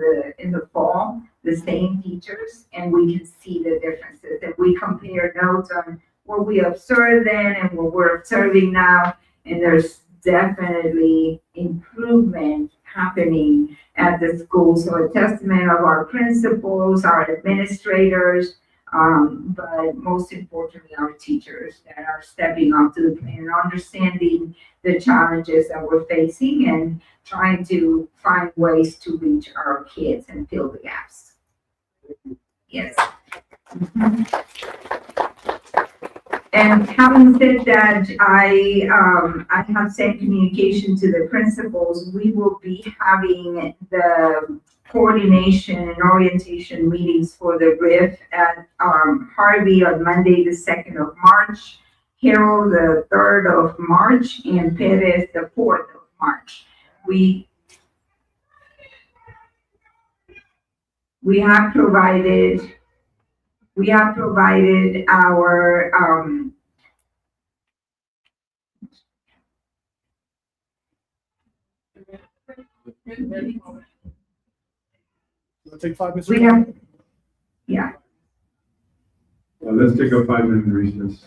the fall, the same teachers, and we can see the differences. And we compare notes on what we observed then and what we're observing now, and there's definitely improvement happening at the school. So a testament of our principals, our administrators, but most importantly, our teachers that are stepping up to the plate and understanding the challenges that we're facing and trying to find ways to reach our kids and fill the gaps. Yes. And having said that, I have sent communication to the principals. We will be having the coordination and orientation meetings for the RIF at Harvey on Monday, the 2nd of March, Carroll the 3rd of March, and Perez the 4th of March. We have provided our Take 5 minutes. we have, yeah. Let's take a 5-minute recess.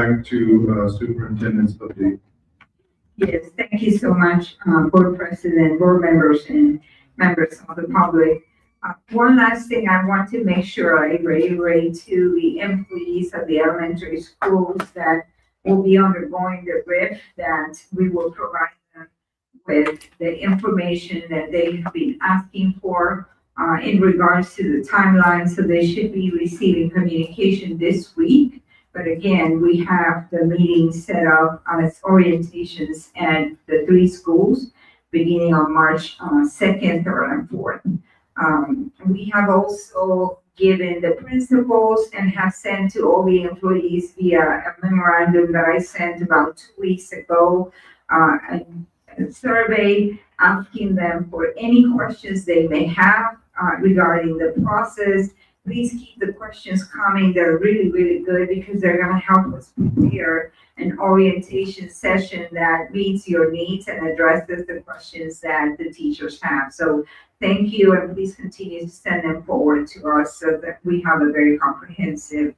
Back to superintendent's update. Yes, thank you so much, board president, board members, and members of the public. One last thing I want to make sure I reiterate to the employees of the elementary schools that will be undergoing the RIF, that we will provide them with the information that they have been asking for in regards to the timeline. So they should be receiving communication this week. But again, we have the meeting set up as orientations at the 3 schools beginning on March 2nd, 3rd, and 4th. We have also given the principals and have sent to all the employees via a memorandum that I sent about 2 weeks ago, a survey asking them for any questions they may have regarding the process. Please keep the questions coming. They're really, really good because they're going to help us prepare an orientation session that meets your needs and addresses the questions that the teachers have. So thank you, and please continue to send them forward to us so that we have a very comprehensive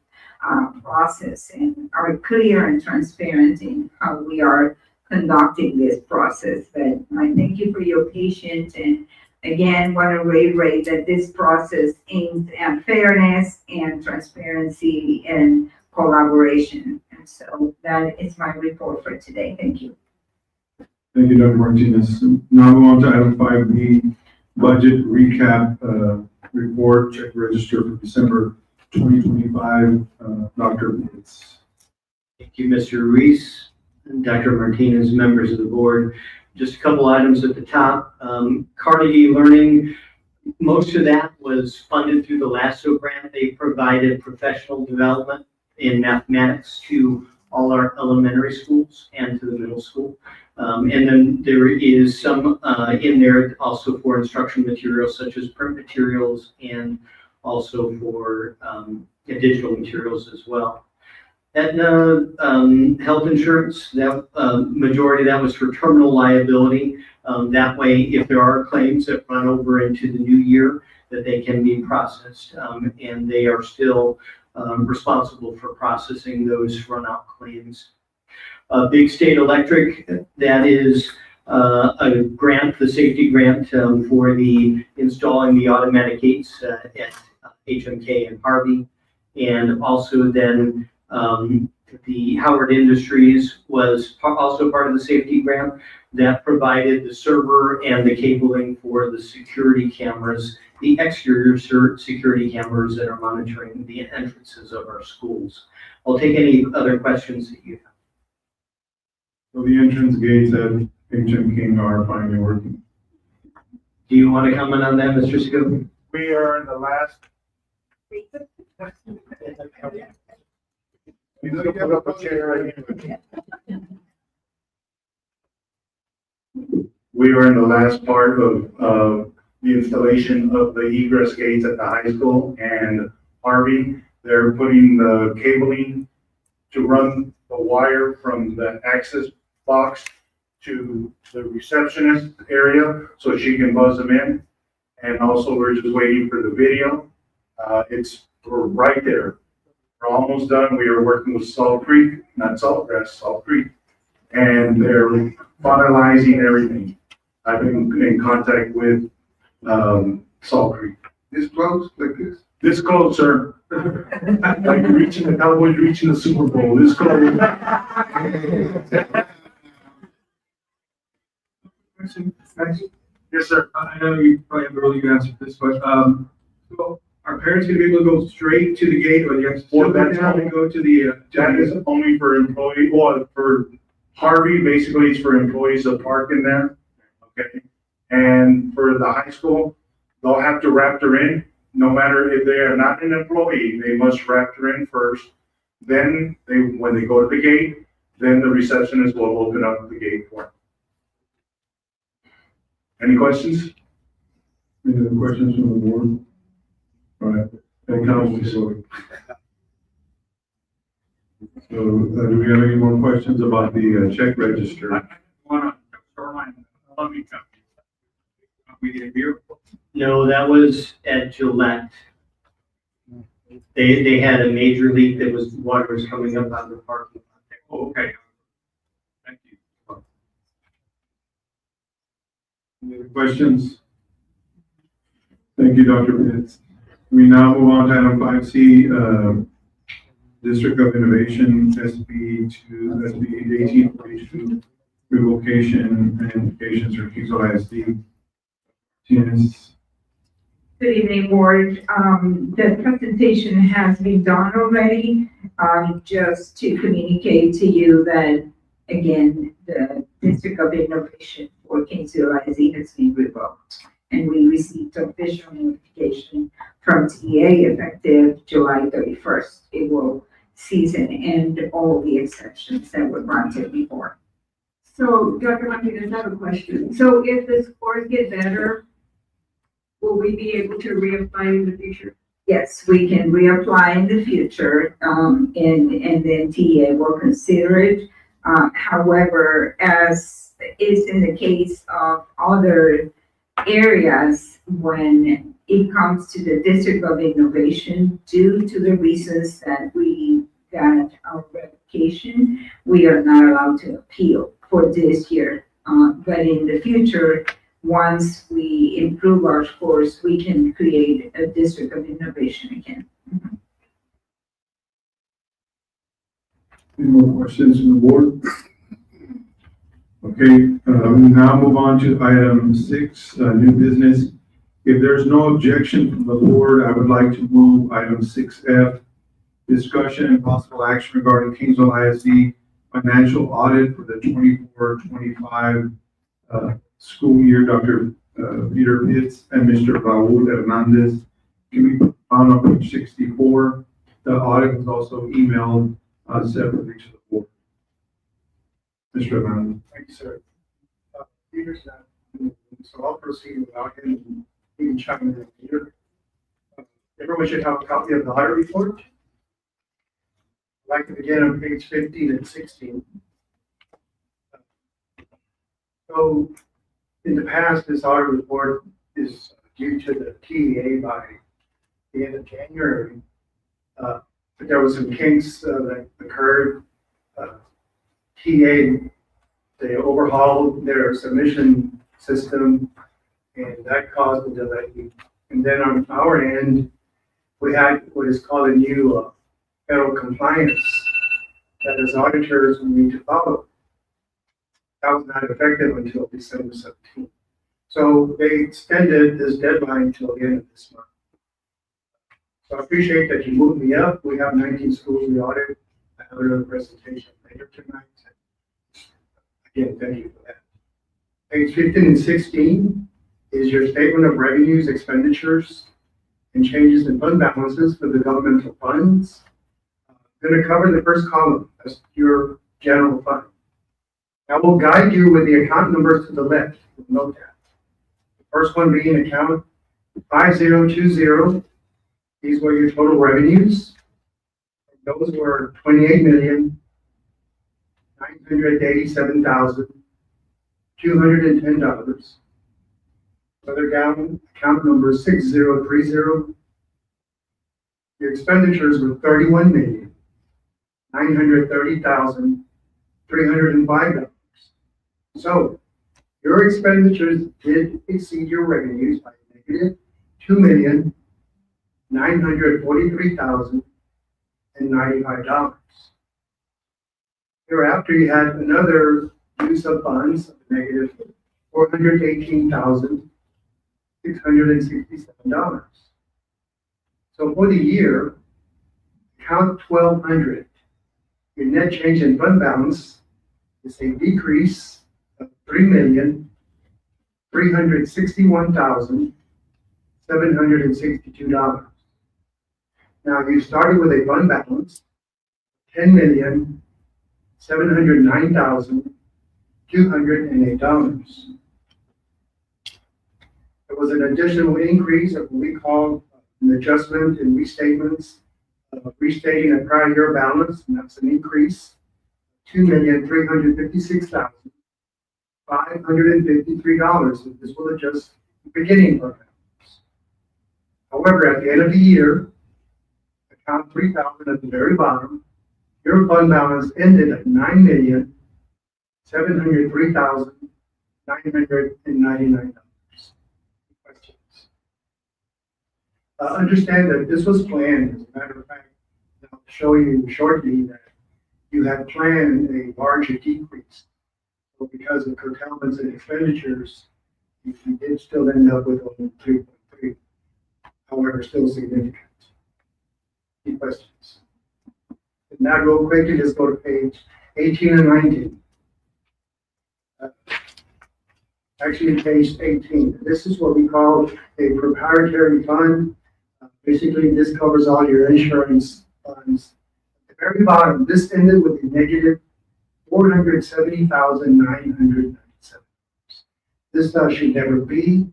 process and are clear and transparent in how we are conducting this process. But I thank you for your patience, and again, want to reiterate that this process aims at fairness and transparency and collaboration. And so that is my report for today. Thank you. Thank you, Dr. Martinez. Now we on to item 5B, budget recap report, check register for December 2025. Dr. Pitts. Thank you, Mr. Ruiz and Dr. Martinez, members of the board. Just a couple items at the top. Carnegie Learning, most of that was funded through the LASSO grant. They provided professional development in mathematics to all our elementary schools and to the middle school. And then there is some in there also for instruction materials such as print materials and also for digital materials as well. And health insurance, that majority of that was for terminal liability. That way, if there are claims that run over into the new year, that they can be processed, and they are still responsible for processing those run-out claims. Big State Electric, that is a grant, the safety grant for the installing the automatic gates at HMK and Harvey, and also then the Howard Industries was also part of the safety grant that provided the server and the cabling for the security cameras, the exterior security cameras that are monitoring the entrances of our schools. I'll take any other questions that you have. So the entrance gates at HMK are finally working. Do you want to comment on that, Mr. Scoop? We are in the last. You need to put up a chair. We are in the last part of the installation of the egress gates at the high school and Harvey. They're putting the cabling to run the wire from the access box to the receptionist area so she can buzz them in. And also we're just waiting for the video. We're right there. We're almost done. We are working with Salt Creek, not Saltgrass, Salt Creek, and they're finalizing everything. I've been in contact with Salt Creek. This close, like this? This close, sir. Like reaching the Cowboys, reaching the Super Bowl. This close. Yes, sir. I know you probably have earlier answered this, but, so are parents gonna be able to go straight to the gate, or you have to Well, still that's down and go to the, That is only for employee, or for Harvey, basically it's for employees that park in there, okay? And for the high school, they'll have to raptor in, no matter if they are not an employee, they must raptor in first. Then when they go to the gate, then the receptionist will open up the gate for them. Any questions? Any other questions from the board? All right, and Councilman Sori. So, do we have any more questions about the check register? No, that was at Gillette. They had a major leak that water was coming up out of the parking lot. Okay. Thank you. Any other questions? Thank you, Dr. Pitts. We now move on to item 5C, District of Innovation, SB 1842, revocation and implications for Kingsville ISD. Janice. Good evening, board. The presentation has been done already. Just to communicate to you that, again, the District of Innovation for Kingsville ISD has been revoked. And we received official notification from TA effective July 31st. It will cease and end all the exceptions that were granted before. So, Dr. Martinez, I have a question. So if the scores get better, will we be able to reapply in the future? Yes, we can reapply in the future, and then TA will consider it. However, as is in the case of other areas, when it comes to the District of Innovation, due to the reasons that we got our revocation, we are not allowed to appeal for this year. But in the future, once we improve our scores, we can create a District of Innovation again. Any more questions from the board? Okay, we now move on to item 6, new business. If there's no objection from the board, I would like to move item 6F, discussion and possible action regarding Kingsville ISD financial audit for the 24-25 school year. Dr. Peter Pitts and Mr. Raul Hernandez can be found on page 64. The audit was also emailed separately to the board. Mr. Hernandez. Thank you, sir. Peter's not, so I'll proceed without him. He can chime in here. Everyone should have a copy of the audit report. I'd like to begin on page 15 and 16. So, in the past, this audit report is due to the TEA by the end of January. But there was some kinks that occurred. TA, they overhauled their submission system, and that caused a delay. And then on our end, we had what is called a new federal compliance that as auditors we need to follow. That was not effective until December 17th. So they extended this deadline until the end of this month. So I appreciate that you moved me up. We have 19 schools we audit. I have another presentation later tonight. Again, thank you for that. Page 15 and 16 is your statement of revenues, expenditures, and changes in fund balances for the governmental funds. I'm going to cover the first column as your general fund. I will guide you with the account numbers to the left. Note that. The first one being account 5020. These were your total revenues. Those were $28,987,210. Further down, account number 6030. Your expenditures were $31,930,305. So your expenditures did exceed your revenues by negative $2,943,095. Hereafter, you had another use of funds of negative $418,667. So for the year, account 1200, your net change in fund balance is a decrease of $3,361,762. Now you started with a fund balance of $10,709,208. There was an additional increase of what we call an adjustment in restatements, restating a prior year balance, and that's an increase of $2,356,553. This will adjust the beginning fund balance. However, at the end of the year, account 3000 at the very bottom Your fund balance ended at $9,703,999. Questions? Understand that this was planned, as a matter of fact, I'll show you shortly that you had planned a larger decrease. So because of curtailments and expenditures, you did still end up with only 3.3, however, still significant. Any questions? And now real quickly, just go to page 18 and 19. Actually, page 18. This is what we call a proprietary fund. Basically, this covers all your insurance funds. At the very bottom, this ended with a negative $470,997. This should never be.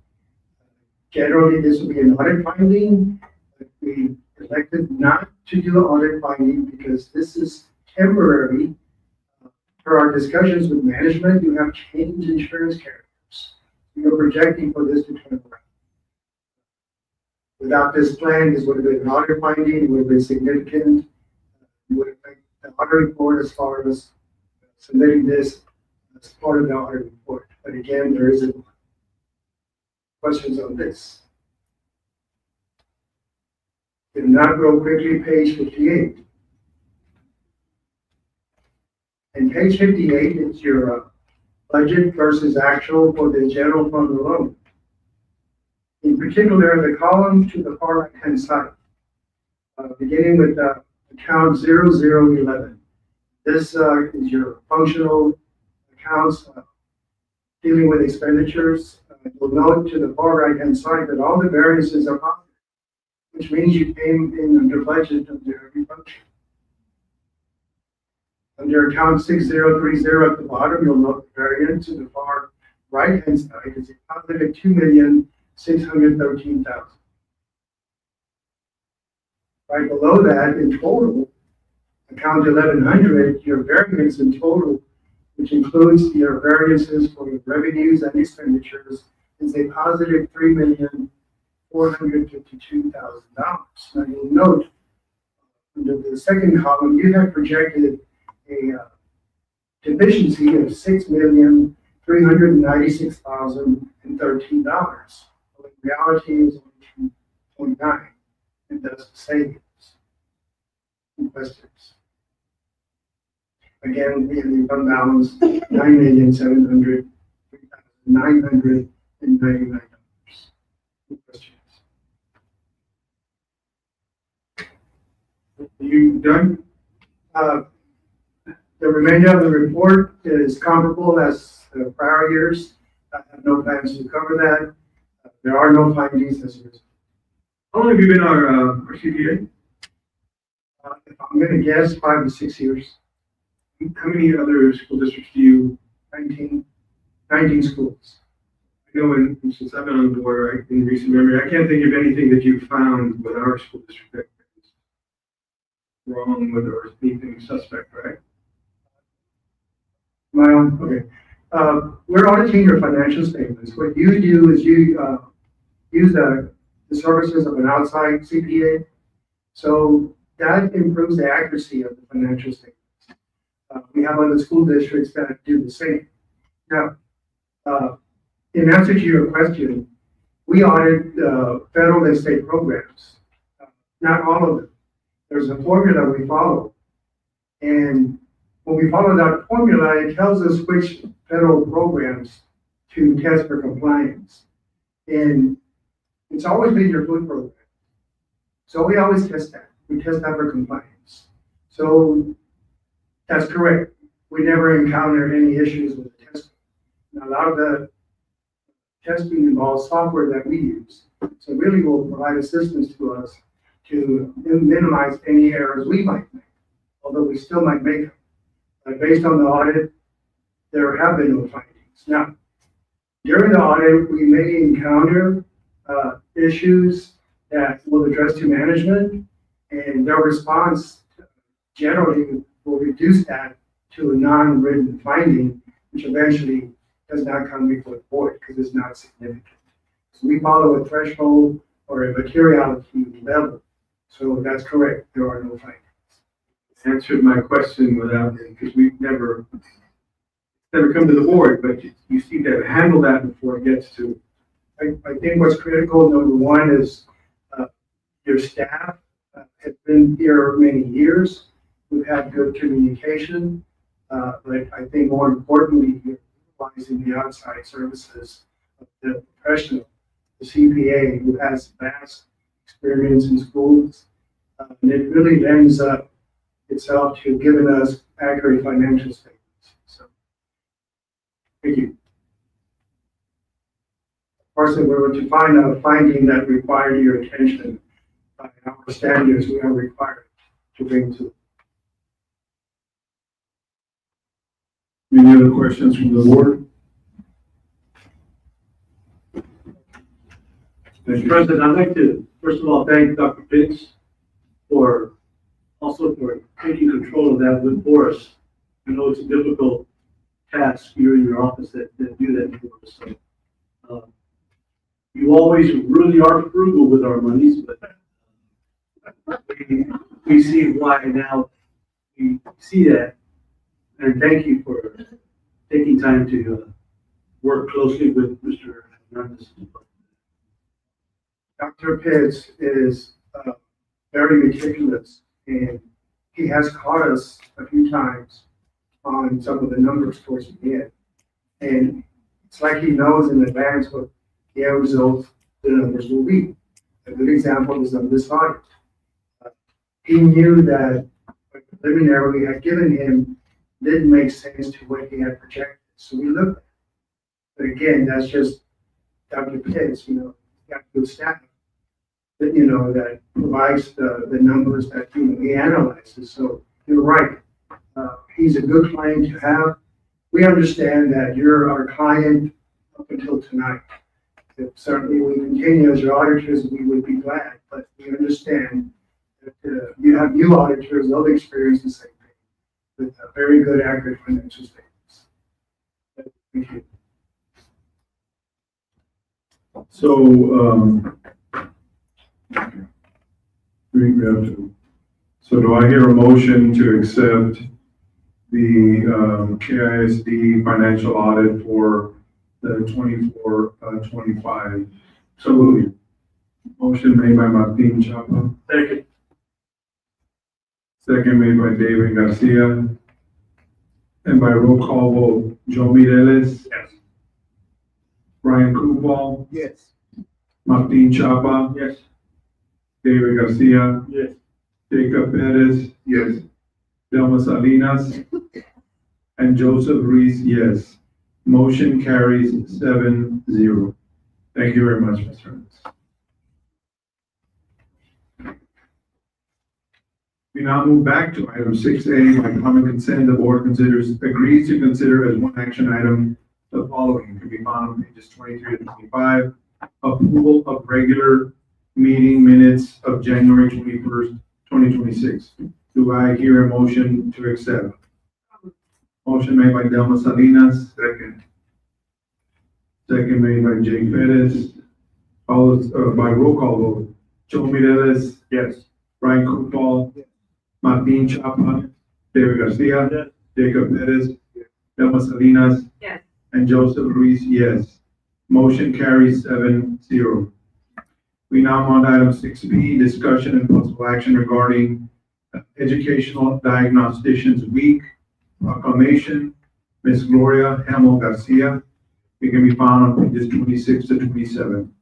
Generally, this would be an audit finding. But we elected not to do an audit finding because this is temporary. For our discussions with management, you have changed insurance carriers. You're projecting for this to turn around. Without this plan, this would have been an audit finding, it would have been significant. It would affect the audit report as far as submitting this as part of the audit report. But again, there isn't questions on this. If not, real quickly, page 58. And page 58 is your budget versus actual for the general fund alone. In particular, the column to the far right-hand side, beginning with account 0011. This is your functional accounts dealing with expenditures. You'll note to the far right-hand side that all the variances are positive, which means you came in under budget under every function. Under account 6030 at the bottom, you'll note the variance to the far right-hand side is a positive $2,613,000. Right below that, in total, account 1100, your variance in total, which includes your variances for your revenues and expenditures, is a positive $3,452,000. Now you'll note under the second column, you have projected a deficiency of $6,396,013. Well, in reality, is only 2.9, and that's the savings. Any questions? Again, we have the fund balance $9,703,999. Any questions? You done? The remainder of the report is comparable as the prior years. I have no plans to cover that. There are no findings as a result. How long have you been our CPA? If I'm going to guess, 5 to 6 years. How many other school districts do you? 19 schools. I know, since I've been on the board, right, in recent memory, I can't think of anything that you found with our school district that was wrong with or anything suspect, right? Okay. We're auditing your financial statements. What you do is you use the services of an outside CPA. So that improves the accuracy of the financial statements. We have other school districts that do the same. Now, in answer to your question, we audit federal and state programs. Not all of them. There's a formula we follow. And when we follow that formula, it tells us which federal programs to test for compliance. And it's always been your food program. So we always test that. We test that for compliance. So that's correct. We never encounter any issues with the testing. Now, a lot of the testing involves software that we use. So really will provide assistance to us to minimize any errors we might make, although we still might make them. But based on the audit, there have been no findings. Now, during the audit, we may encounter issues that we'll address to management, and their response generally will reduce that to a non-written finding, which eventually does not come before the board because it's not significant. So we follow a threshold or a materiality level. So that's correct. There are no findings. answered my question without, because we've never come to the board, but you seem to handle that before it gets to. I think what's critical, number one, is your staff has been here many years. We've had good communication, but I think more importantly, you're utilizing the outside services of the professional, the CPA, who has vast experience in schools. And it really lends itself to giving us accurate financial statements. So, thank you. Of course, if we were to find a finding that required your attention, by our standards, we are required to bring to. Any other questions from the board? Mr. President, I'd like to, first of all, thank Dr. Pitts for taking control of that for us. I know it's a difficult task, you in your office that do that for us. So, you always really are frugal with our monies, but we see why now. We see that, and thank you for taking time to work closely with Mr. Hernandez. Dr. Pitts is very meticulous, and he has caught us a few times on some of the numbers towards the end. And it's like he knows in advance what the end result, the numbers will be. A good example is of this audit. He knew that the preliminary we had given him didn't make sense to what he had projected. So we looked at it. But again, that's just Dr. Pitts, got good staff that, that provides the numbers that, he analyzes. So you're right. He's a good client to have. We understand that you're our client up until tonight. If certainly we continue as your auditors, we would be glad, but we understand that you have new auditors, they'll experience the same thing with very good, accurate financial statements. Thank you. So, so do I hear a motion to accept the KISD financial audit for the 24-25? So moved. Motion made by Martin Chapa. Second. Second made by David Garcia. And by roll call vote, Joe Mireles. Yes. Brian Kubal. Yes. Martin Chapa. Yes. David Garcia. Yes. Jacob Perez. Yes. Delma Salinas. And Joseph Reese, yes. Motion carries 7-0. Thank you very much, Mr. Ernest. We now move back to item 6A, by common consent, the board agrees to consider as one action item the following. It can be found on pages 23 to 25. Approval of regular meeting minutes of January 21st, 2026. Do I hear a motion to accept? Motion made by Delma Salinas. Second. Second made by Jake Perez. Followed by roll call vote. Joe Mireles. Yes. Brian Kupal. Yes. Martin Chapa. David Garcia. Yes. Jacob Perez. Yes. Delma Salinas. Yes. And Joseph Ruiz, yes. Motion carries 7-0. We now move on to item 6B, discussion and possible action regarding Educational Diagnosticians Week Proclamation. Ms. Gloria Hamel Garcia. It can be found on pages 26 to 27.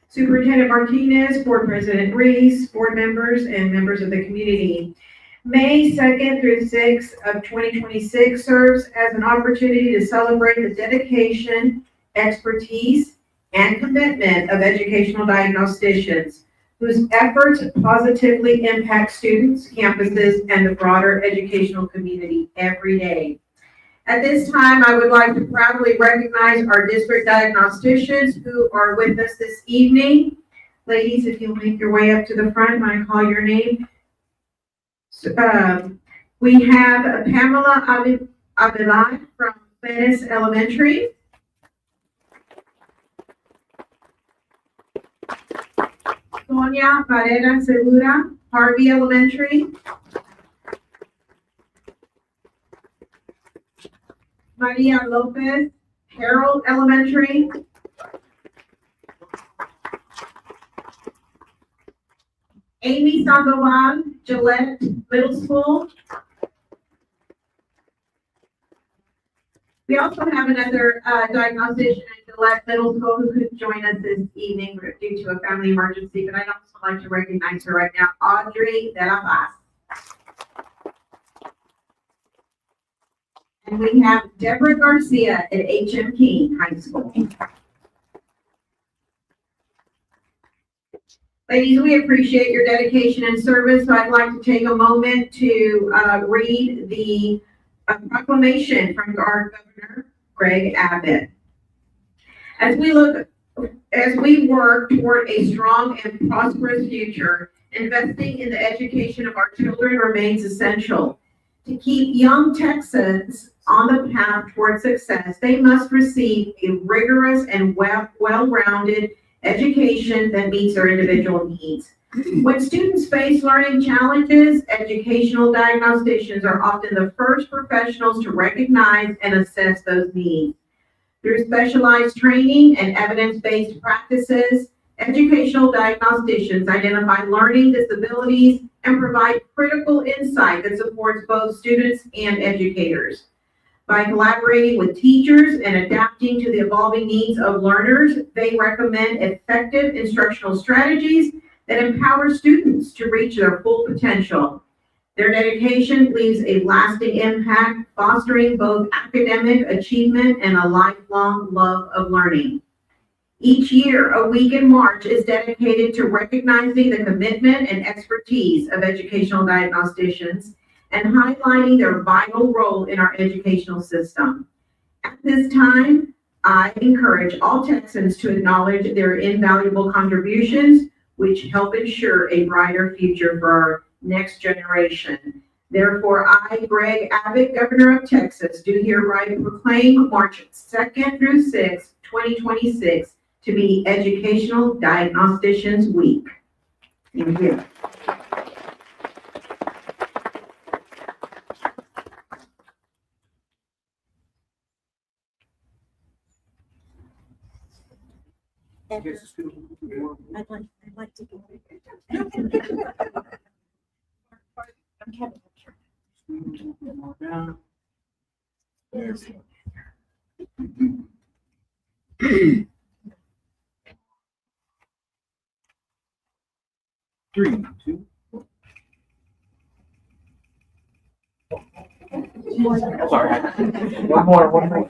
Superintendent Martinez, Board President Reese, board members, and members of the community. May 2nd through 6th of 2026 serves as an opportunity to celebrate the dedication, expertise, and commitment of educational diagnosticians, whose efforts positively impact students, campuses, and the broader educational community every day. At this time, I would like to proudly recognize our district diagnosticians who are with us this evening. Ladies, if you'll make your way up to the front when I call your name. We have Pamela Avilad from Venice Elementary. Sonia Varela Segura, Harvey Elementary. Maria Lopez, Harold Elementary. Amy Sandoval, Gillette Middle School. We also have another diagnostician at Gillette Middle School who couldn't join us this evening due to a family emergency, but I'd also like to recognize her right now, Audrey De La Paz. And we have Deborah Garcia at HMP High School. Ladies, we appreciate your dedication and service, so I'd like to take a moment to read the proclamation from our Governor, Greg Abbott. As we work toward a strong and prosperous future, investing in the education of our children remains essential. To keep young Texans on the path toward success, they must receive a rigorous and well-rounded education that meets their individual needs. When students face learning challenges, educational diagnosticians are often the first professionals to recognize and assess those needs. Through specialized training and evidence-based practices, educational diagnosticians identify learning disabilities and provide critical insight that supports both students and educators. By collaborating with teachers and adapting to the evolving needs of learners, they recommend effective instructional strategies that empower students to reach their full potential. Their dedication leaves a lasting impact, fostering both academic achievement and a lifelong love of learning. Each year, a week in March is dedicated to recognizing the commitment and expertise of educational diagnosticians and highlighting their vital role in our educational system. At this time, I encourage all Texans to acknowledge their invaluable contributions, which help ensure a brighter future for our next generation. Therefore, I, Greg Abbott, Governor of Texas, do hereby proclaim March 2nd through 6th, 2026 to be Educational Diagnosticians Week. Thank you. I'd like to go. Three, two. Sorry. One more.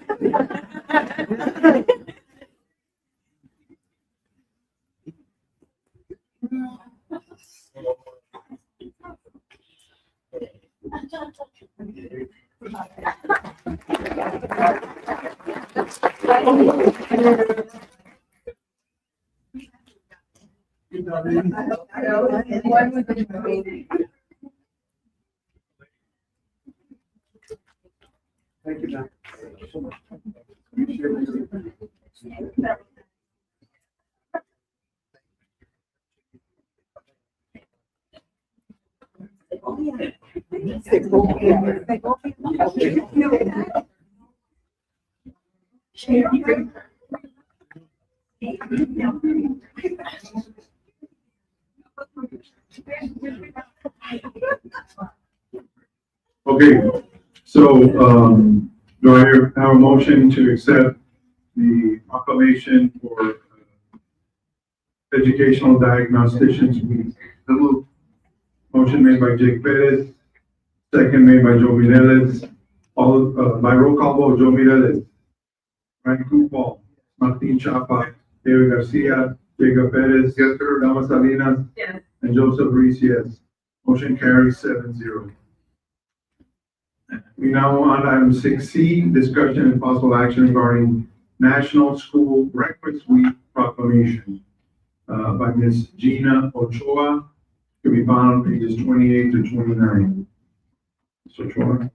Thank you, John. Thank you so much. Okay, so, do I have a motion to accept the proclamation for Educational Diagnosticians Week? Motion made by Jake Perez, second made by Joe Mireles. All, by roll call vote, Joe Mireles, Frank Kufal, Martin Chapa, David Garcia, Jacob Perez, Dama Salinas, Yes. and Joseph Reese, yes. Motion carries 7-0. We now on item 6C, discussion and possible action regarding National School Breakfast Week proclamation by Ms. Gina Ochoa, can be found on pages 28 to 29. Ms. Ochoa.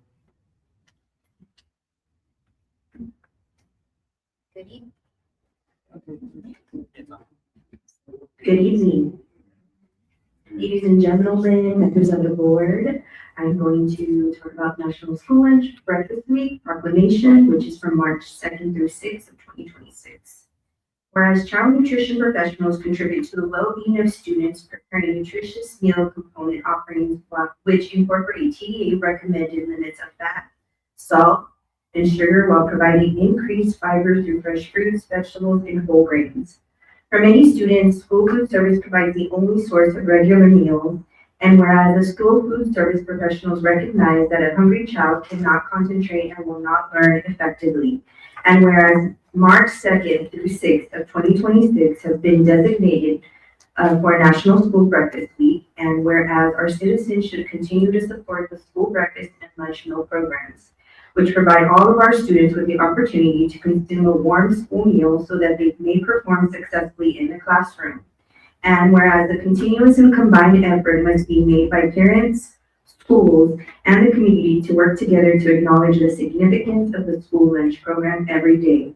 Good evening. Ladies and gentlemen, members of the board, I'm going to talk about National School Lunch Breakfast Week Proclamation, which is from March 2nd through 6th of 2026. Whereas child nutrition professionals contribute to the well-being of students, preparing nutritious meal component offerings which incorporate TDA recommended limits of fat, salt, and sugar while providing increased fiber through fresh fruits, vegetables, and whole grains. For many students, school food service provides the only source of regular meals, and whereas the school food service professionals recognize that a hungry child cannot concentrate and will not learn effectively, and whereas March 2nd through 6th of 2026 has been designated for National School Breakfast Week, and whereas our citizens should continue to support the school breakfast and lunch meal programs, which provide all of our students with the opportunity to consume a warm school meal so that they may perform successfully in the classroom. And whereas the continuous and combined effort must be made by parents, schools, and the community to work together to acknowledge the significance of the school lunch program every day.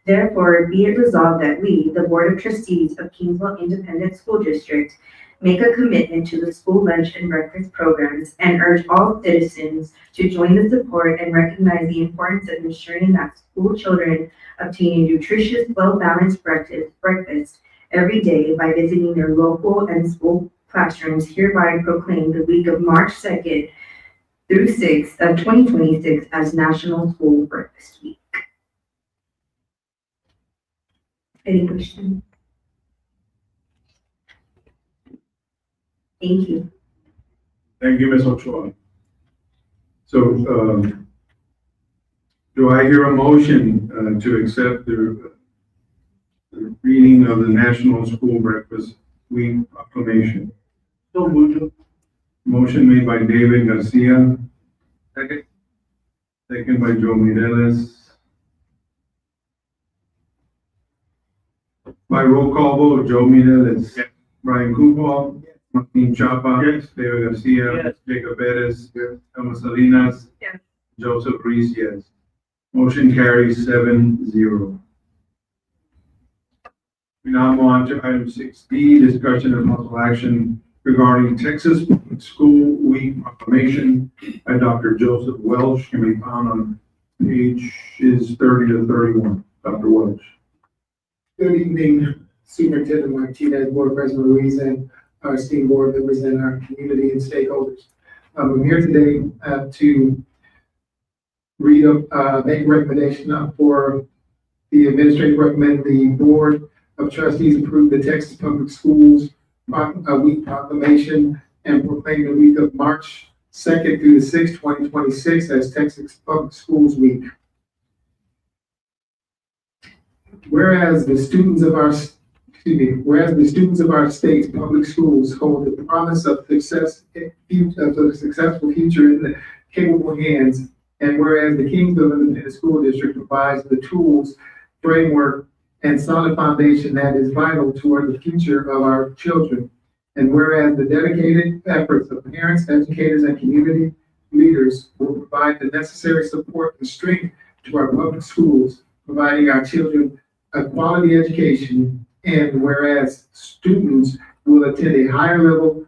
Therefore, be it resolved that we, the Board of Trustees of Kingsville Independent School District, make a commitment to the school lunch and breakfast programs and urge all citizens to join the support and recognize the importance of ensuring that school children obtain a nutritious, well-balanced breakfast every day by visiting their local and school classrooms. Hereby proclaim the week of March 2nd through 6th of 2026 as National School Breakfast Week. Any questions? Thank you. Thank you, Ms. Ochoa. So, do I hear a motion to accept the reading of the National School Breakfast Week Proclamation? So moved. Motion made by David Garcia, Second. second by Joe Mireles. By roll call vote, Joe Mireles. Yes. Brian Kupal. Martin Chapa. Yes. David Garcia. Yes. Jacob Perez. Elma Salinas. Yes. Joseph Reese, yes. Motion carries 7-0. We now move on to item 6D, discussion and possible action regarding Texas Public School Week Proclamation by Dr. Joseph Welch, can be found on pages 30 to 31. Dr. Welch. Good evening, Superintendent Martinez, Board President Ruiz, and our esteemed board members and our community and stakeholders. I'm here today to make a recommendation for the administrative recommend the Board of Trustees approve the Texas Public Schools Week Proclamation and proclaim the week of March 2nd through the 6th, 2026 as Texas Public Schools Week. Whereas the students of our state's public schools hold the promise of success, of a successful future in the capable hands, and whereas the Kingsville Independent School District provides the tools, framework, and solid foundation that is vital toward the future of our children, and whereas the dedicated efforts of parents, educators, and community leaders will provide the necessary support and strength to our public schools, providing our children a quality education, and whereas students will obtain a higher level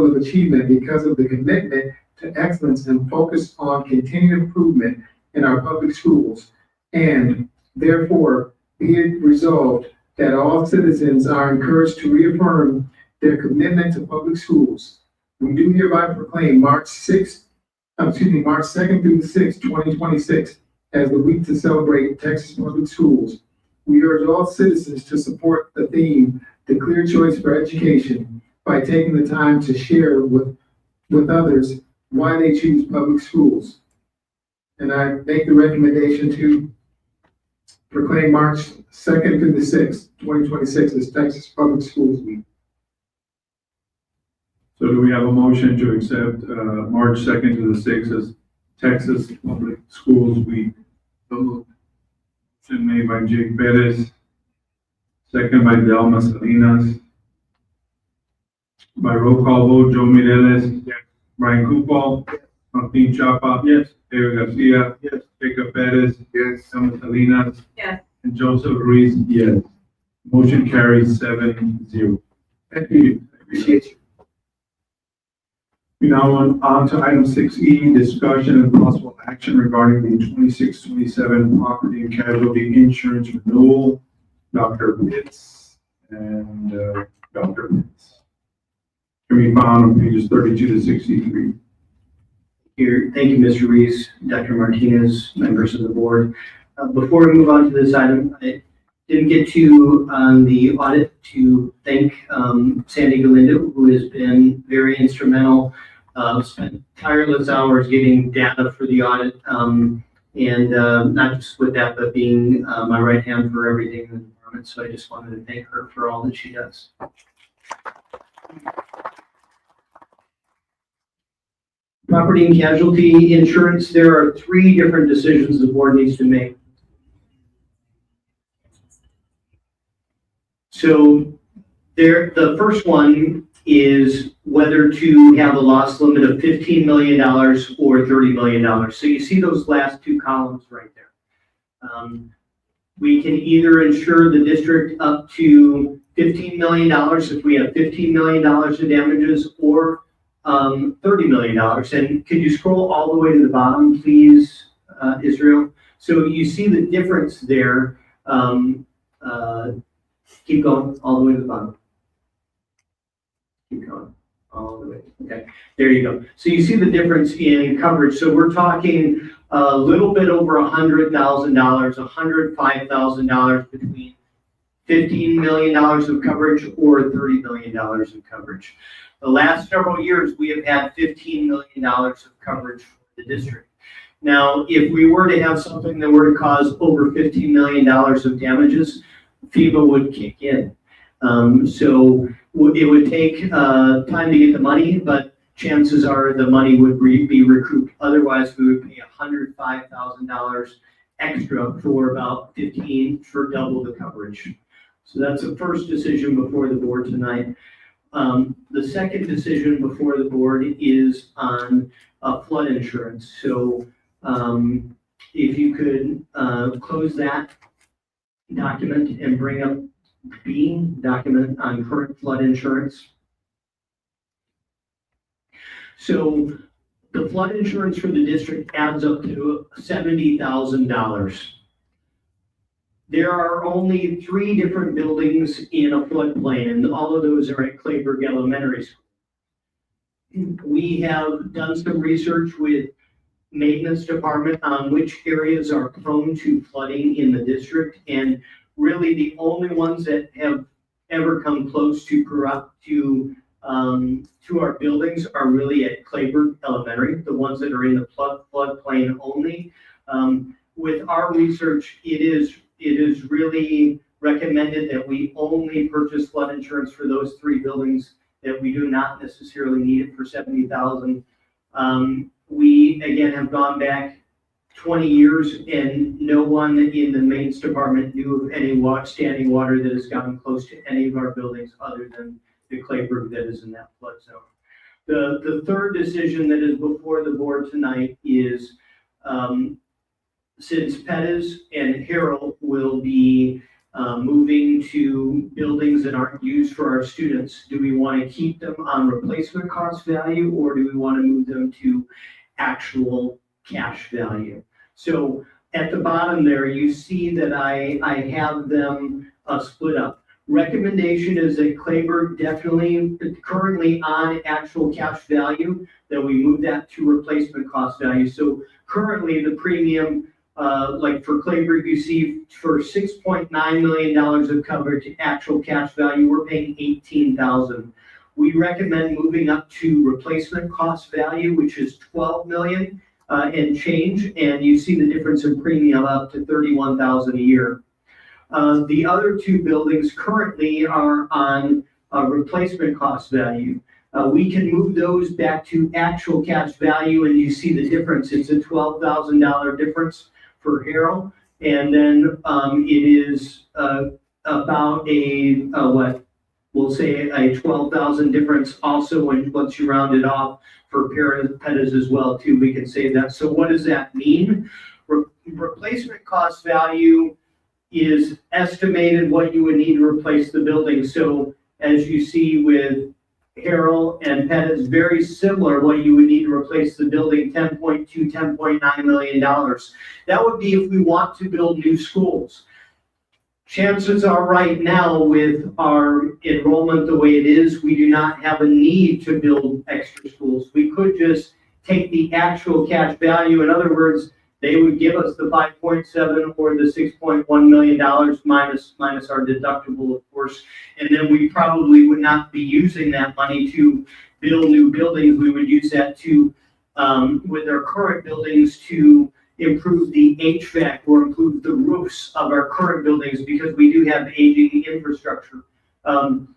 of achievement because of the commitment to excellence and focus on continued improvement in our public schools. And therefore, be it resolved that all citizens are encouraged to reaffirm their commitment to public schools. We do hereby proclaim March 2nd through the 6th, 2026 as the week to celebrate Texas public schools. We urge all citizens to support the theme, the clear choice for education, by taking the time to share with others why they choose public schools. And I make the recommendation to proclaim March 2nd through the 6th, 2026 as Texas Public Schools Week. So do we have a motion to accept March 2nd to the 6th as Texas Public Schools Week? Motion made by Jake Perez, second by Delma Salinas. By roll call vote, Joe Mireles. Yes. Brian Kupal. Yes. Martin Chapa. Yes. David Garcia. Yes. Jacob Perez. Yes. Elma Salinas. Yes. And Joseph Reese, yes. Motion carries 7-0. Thank you. Appreciate you. We now on to item 6E, discussion and possible action regarding the 26-27 property and casualty insurance renewal. Dr. Pitts and Dr. Pitts. Can be found on pages 32 to 63. Here, thank you, Mr. Reese, Dr. Martinez, members of the board. Before we move on to this item, I didn't get to on the audit to thank Sandy Galindo, who has been very instrumental, spent tireless hours getting data for the audit, and not just with that, but being my right hand for everything in the department. So I just wanted to thank her for all that she does. Property and casualty insurance, there are 3 different decisions the board needs to make. So the first one is whether to have a loss limit of $15 million or $30 million. So you see those last 2 columns right there. We can either insure the district up to $15 million if we have $15 million in damages, or $30 million. And could you scroll all the way to the bottom, please, Israel? So you see the difference there. Keep going all the way to the bottom. Keep going all the way. Okay, there you go. So you see the difference in coverage. So we're talking a little bit over $100,000, $105,000 between $15 million of coverage or $30 million of coverage. The last several years, we have had $15 million of coverage for the district. Now, if we were to have something that were to cause over $15 million of damages, FEMA would kick in. So it would take time to get the money, but chances are the money would be recouped. Otherwise, we would pay $105,000 extra for about 15 for double the coverage. So that's the first decision before the board tonight. The second decision before the board is on flood insurance. So if you could close that document and bring up B, document on current flood insurance. So the flood insurance for the district adds up to $70,000. There are only 3 different buildings in a floodplain, and all of those are at Clayburg Elementary School. We have done some research with maintenance department on which areas are prone to flooding in the district, and really the only ones that have ever come close to our buildings are really at Clayburg Elementary, the ones that are in the floodplain only. With our research, it is really recommended that we only purchase flood insurance for those 3 buildings, that we do not necessarily need it for $70,000. We, again, have gone back 20 years and no one in the maintenance department knew of any standing water that has gotten close to any of our buildings other than the Clayburg that is in that flood zone. The third decision that is before the board tonight is, since Pettis and Harrell will be moving to buildings that aren't used for our students, do we want to keep them on replacement cost value, or do we want to move them to actual cash value? So at the bottom there, you see that I have them split up. Recommendation is that Clayburg definitely currently on actual cash value, that we move that to replacement cost value. So currently the premium, like for Clayburg, you see for $6.9 million of coverage, actual cash value, we're paying $18,000. We recommend moving up to replacement cost value, which is $12 million and change, and you see the difference in premium up to $31,000 a year. The other 2 buildings currently are on replacement cost value. We can move those back to actual cash value, and you see the difference. It's a $12,000 difference for Harrell, and then it is about what we'll say a 12,000 difference also, and once you round it off for Pettis as well too, we can say that. So what does that mean? Replacement cost value is estimated what you would need to replace the building. So as you see with Harrell and Pettis, very similar, what you would need to replace the building, $10.9 million. That would be if we want to build new schools. Chances are right now with our enrollment the way it is, we do not have a need to build extra schools. We could just take the actual cash value. In other words, they would give us the 5.7 or the $6.1 million minus our deductible, of course. And then we probably would not be using that money to build new buildings. We would use that to, with our current buildings, to improve the HVAC or improve the roofs of our current buildings because we do have aging infrastructure. And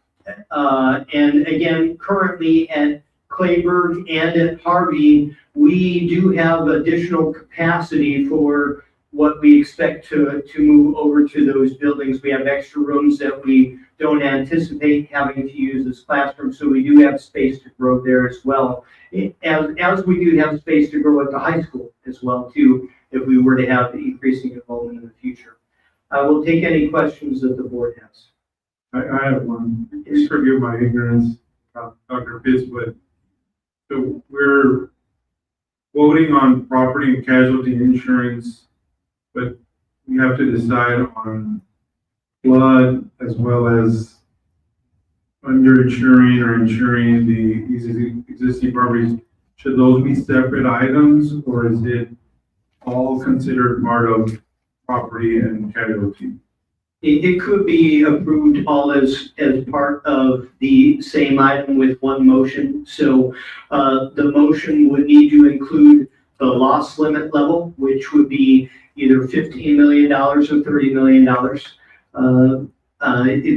again, currently at Clayburgh and at Harvey, we do have additional capacity for what we expect to move over to those buildings. We have extra rooms that we don't anticipate having to use as classrooms, so we do have space to grow there as well. As we do have space to grow at the high school as well too, if we were to have increasing enrollment in the future. I will take any questions that the board has. I have one. Please forgive my ignorance, Dr. Pitts, but so we're voting on property and casualty insurance, but we have to decide on flood as well as underinsuring or insuring the existing properties. Should those be separate items, or is it all considered part of property and casualty? It could be approved all as part of the same item with one motion. So the motion would need to include the loss limit level, which would be either $15 million or $30 million.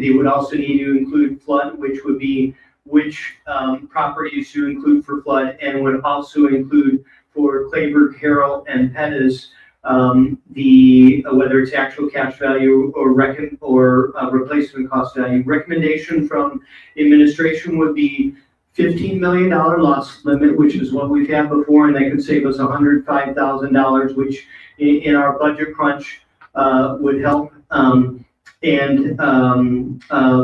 They would also need to include flood, which would be which properties to include for flood, and would also include for Clayburgh, Harrell, and Pettis, whether it's actual cash value or replacement cost value. Recommendation from administration would be $15 million loss limit, which is what we've had before, and that could save us $105,000, which in our budget crunch would help.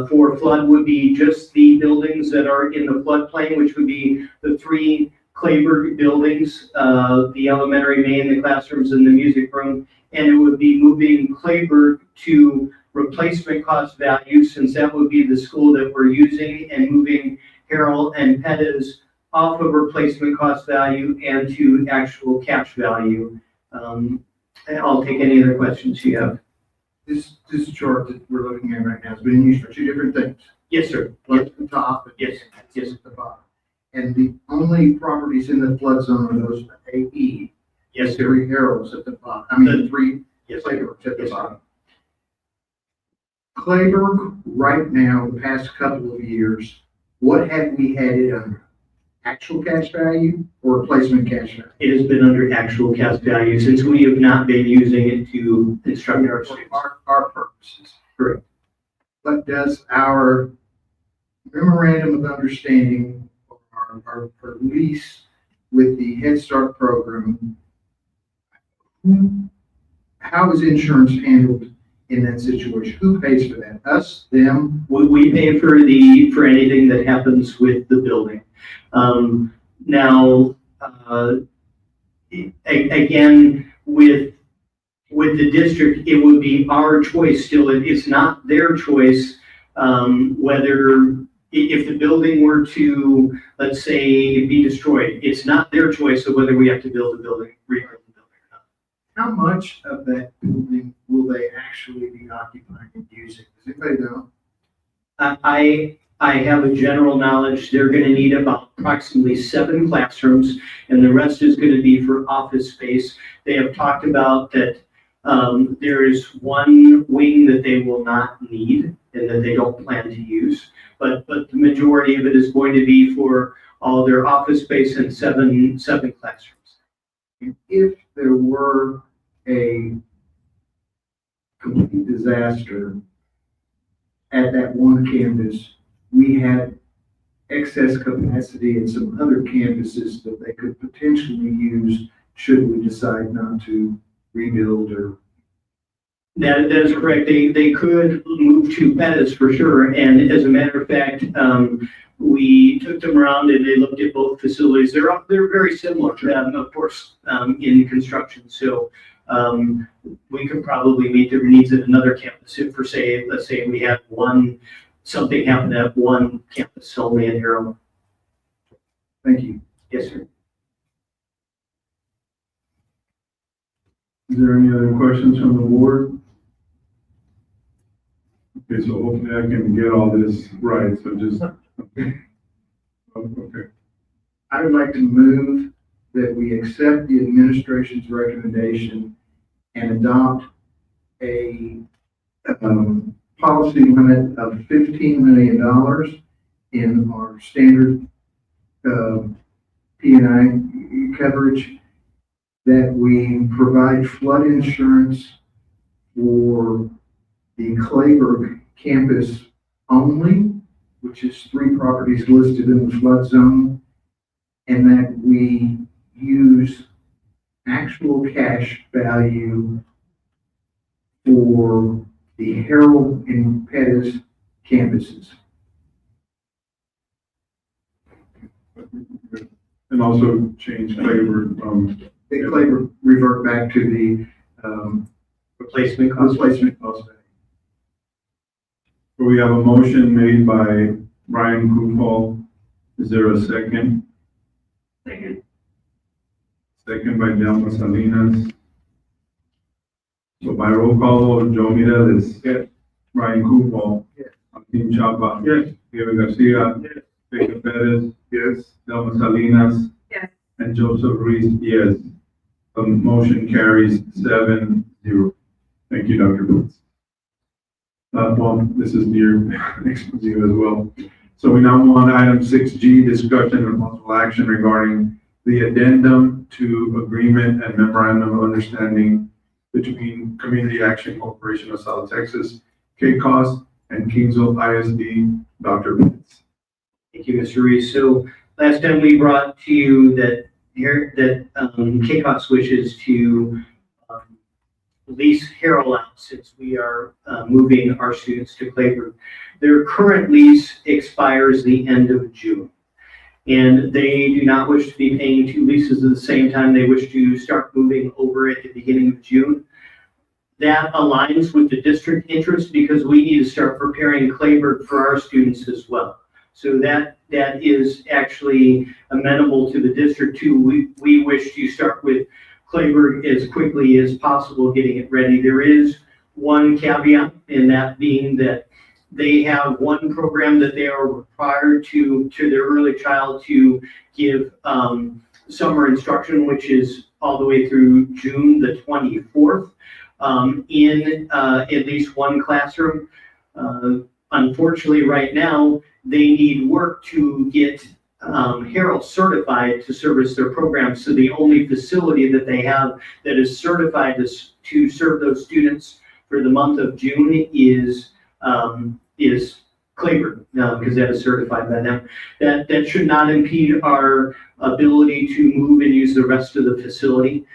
For flood would be just the buildings that are in the floodplain, which would be the 3 Clayburgh buildings, the elementary, main, the classrooms, and the music room. And it would be moving Clayburgh to replacement cost value, since that would be the school that we're using, and moving Harrell and Pettis off of replacement cost value and to actual cash value. I'll take any other questions you have. This chart that we're looking at right now has been used for 2 different things. Yes, sir. Flood at the top. And Yes. yes, at the bottom. And the only properties in the flood zone are those AE. Yes, sir. 3 Harrells at the bottom. I mean, 3 Yes, Clayburghs at the Yes, bottom. Clayburgh, right now, the past couple of years, what have we had it under? Actual cash value or replacement cash value? It has been under actual cash value since we have not been using it to instruct our students. Our purposes. Correct. But does our memorandum of understanding or our lease with the Head Start program, how is insurance handled in that situation? Who pays for that? Us, them? We pay for anything that happens with the building. Again, with the district, it would be our choice still. It's not their choice whether, if the building were to, let's say, be destroyed, it's not their choice of whether we have to build a building, rebuild the building or not. How much of that building will they actually be occupying and using? Does anybody know? I have a general knowledge they're going to need about approximately 7 classrooms, and the rest is going to be for office space. They have talked about that there is one wing that they will not need and that they don't plan to use, but the majority of it is going to be for all their office space and seven classrooms. If there were a complete disaster at that one campus, we had excess capacity in some other campuses that they could potentially use should we decide not to rebuild or That is correct. They could move to Pettis for sure. And as a matter of fact, we took them around and they looked at both facilities. They're very similar, of course, in construction. So we could probably meet their needs at another campus. If let's say we had something happen at one campus only in Hero. Thank you. Yes, sir. Is there any other questions from the board? Okay, so hopefully I can get all this right, so just, okay. Okay. I would like to move that we accept the administration's recommendation and adopt a policy limit of $15 million in our standard P&I coverage, that we provide flood insurance for the Clayburgh campus only, which is 3 properties listed in the flood zone, and that we use actual cash value for the Harold and Pettis campuses. And also change flavor from. They revert back to the replacement cost. We have a motion made by Brian Kufal. Is there a second? Second. Second by Delma Salinas. So by roll call, Joe Mireles. Yes. Brian Kufal. Yes. Martin Chapa. Yes. David Garcia. Yes. Jacob Perez. Yes. Delma Salinas. Yes. And Joseph Reese, yes. The motion carries 7-0. Thank you, Dr. Boots. Well, this is your expose as well. So we now move on to item 6G, discussion and possible action regarding the addendum to agreement and memorandum of understanding between Community Action Corporation of South Texas, KCOS, and Kingsville ISD. Dr. Boots. Thank you, Mr. Reese. So last time we brought to you that KCOS wishes to lease Harold out since we are moving our students to Clayburgh. Their current lease expires the end of June, and they do not wish to be paying 2 leases at the same time. They wish to start moving over at the beginning of June. That aligns with the district interest because we need to start preparing Clayburgh for our students as well. So that is actually amenable to the district too. We wish to start with Clayburgh as quickly as possible, getting it ready. There is one caveat, and that being that they have one program that they are required to their early child to give summer instruction, which is all the way through June the 24th in at least one classroom. Unfortunately, right now, they need work to get Harold certified to service their program. So the only facility that they have that is certified to serve those students for the month of June is Clayburgh, because that is certified by them. That should not impede our ability to move and use the rest of the facility.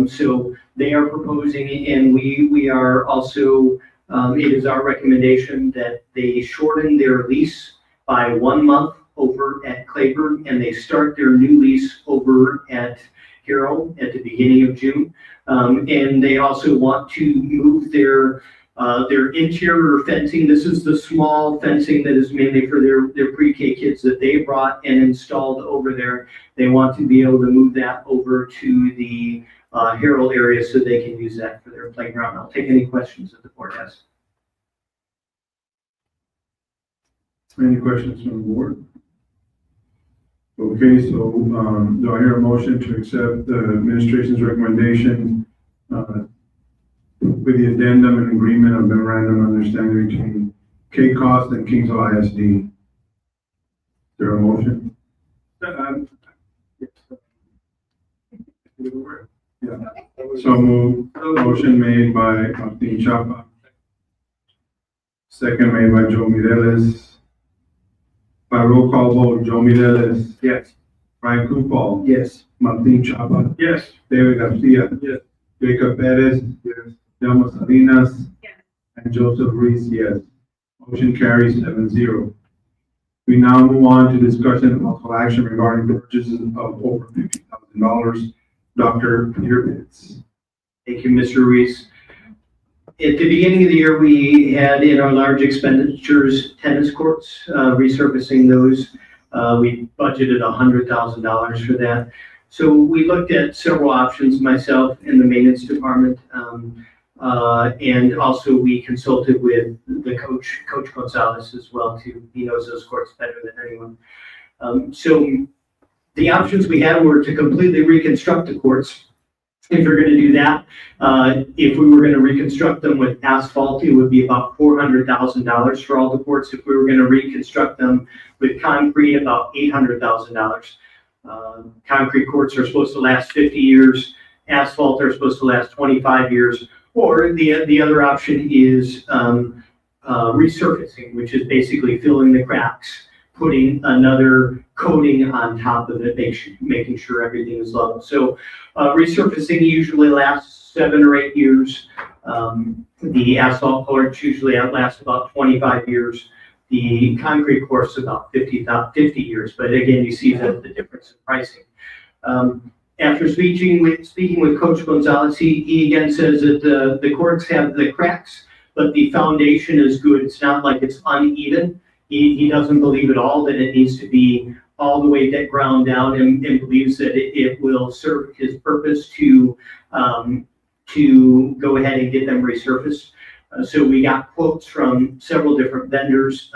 So they are proposing, and we are also, it is our recommendation that they shorten their lease by 1 month over at Clayburgh, and they start their new lease over at Harold at the beginning of June. And they also want to move their interior fencing. This is the small fencing that is mainly for their pre-K kids that they brought and installed over there. They want to be able to move that over to the Harold area so they can use that for their playground. I'll take any questions that the board has. Any questions from the board? Okay, so do I hear a motion to accept the administration's recommendation with the addendum and agreement of memorandum of understanding between KCOS and Kingsville ISD? Is there a motion? Yeah. So moved. Motion made by Martin Chapa. Second made by Joe Mireles. By roll call vote, Joe Mireles. Yes. Brian Kufal. Yes. Martin Chapa. Yes. David Garcia. Yes. Jacob Perez. Yes. Delma Salinas, Yes. and Joseph Reese, yes. Motion carries 7-0. We now move on to discussion and possible action regarding purchases of over $50,000. Dr. Peter Pitts. Thank you, Mr. Reese. At the beginning of the year, we had in our large expenditures, tennis courts, resurfacing those. We budgeted $100,000 for that. So we looked at several options, myself and the maintenance department. And also we consulted with the coach Gonzalez as well too. He knows those courts better than anyone. So the options we had were to completely reconstruct the courts. If we're going to do that, if we were going to reconstruct them with asphalt, it would be about $400,000 for all the courts. If we were going to reconstruct them with concrete, about $800,000. Concrete courts are supposed to last 50 years. Asphalt are supposed to last 25 years. Or the other option is resurfacing, which is basically filling the cracks, putting another coating on top of it, making sure everything is level. So resurfacing usually lasts 7 or 8 years. The asphalt courts usually last about 25 years. The concrete course about 50 years. But again, you see the difference in pricing. After speaking with Coach Gonzalez, he again says that the courts have the cracks, but the foundation is good. It's not like it's uneven. He doesn't believe at all that it needs to be all the way ground down, and believes that it will serve his purpose to go ahead and get them resurfaced. So we got quotes from several different vendors.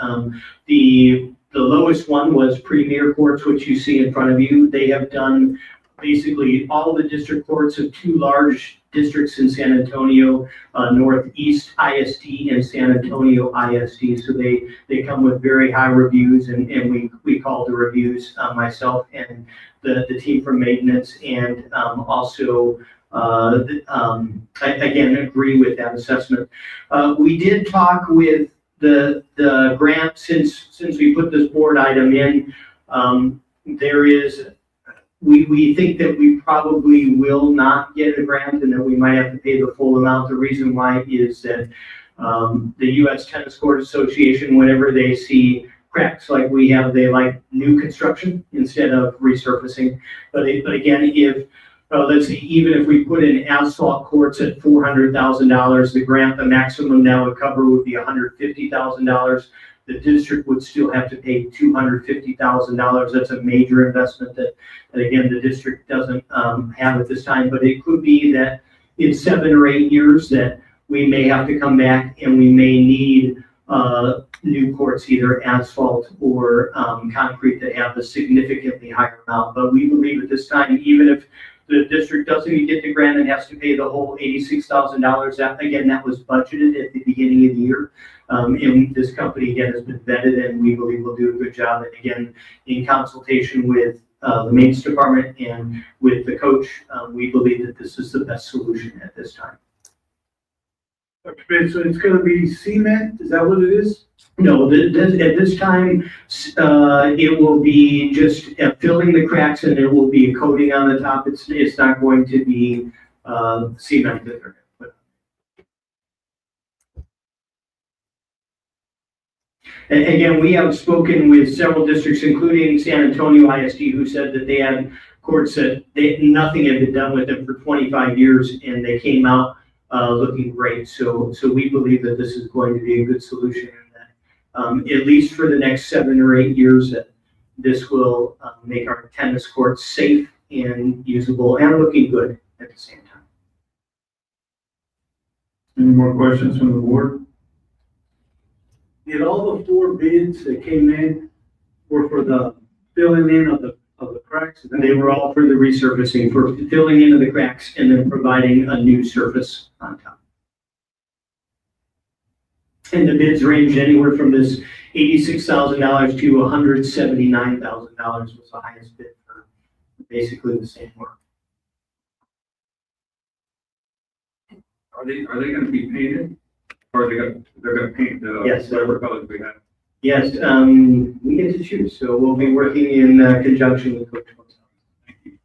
The lowest one was Premier Courts, which you see in front of you. They have done basically all the district courts of 2 large districts in San Antonio, Northeast ISD and San Antonio ISD. So they come with very high reviews, and we called the reviews, myself and the team from maintenance, and also I again agree with that assessment. We did talk with the grant since we put this board item in. There is. We think that we probably will not get a grant, and that we might have to pay the full amount. The reason why is that the U.S. Tennis Court Association, whenever they see cracks like we have, they like new construction instead of resurfacing. But again, if let's say even if we put in asphalt courts at $400,000, the grant, the maximum now would cover would be $150,000. The district would still have to pay $250,000. That's a major investment that again, the district doesn't have at this time, but it could be that in 7 or 8 years that we may have to come back and we may need new courts, either asphalt or concrete, that have a significantly higher amount. But we believe at this time, even if the district doesn't get the grant and has to pay the whole $86,000, that was budgeted at the beginning of the year. And this company, again, has been vetted, and we believe will do a good job. And again, in consultation with the maintenance department and with the coach, we believe that this is the best solution at this time. So it's gonna be cement, is that what it is? No, at this time, it will be just filling the cracks, and there will be a coating on the top. It's not going to be cement that they're gonna put. And again, we have spoken with several districts, including San Antonio ISD, who said that they had courts that nothing had been done with them for 25 years, and they came out looking great. So we believe that this is going to be a good solution, and that at least for the next 7 or 8 years, that this will make our tennis courts safe and usable and looking good at the same time. Any more questions from the board? Did all the 4 bids that came in were for the filling in of the cracks? And they were all for the resurfacing, for filling into the cracks and then providing a new surface on top. And the bids ranged anywhere from this $86,000 to $179,000 was the highest bid for basically the same work. Are they gonna be painted? Or they're gonna paint the Yes, whatever colors we have? Yes, we get to choose, so we'll be working in conjunction with Coach Gonzalez. Thank you.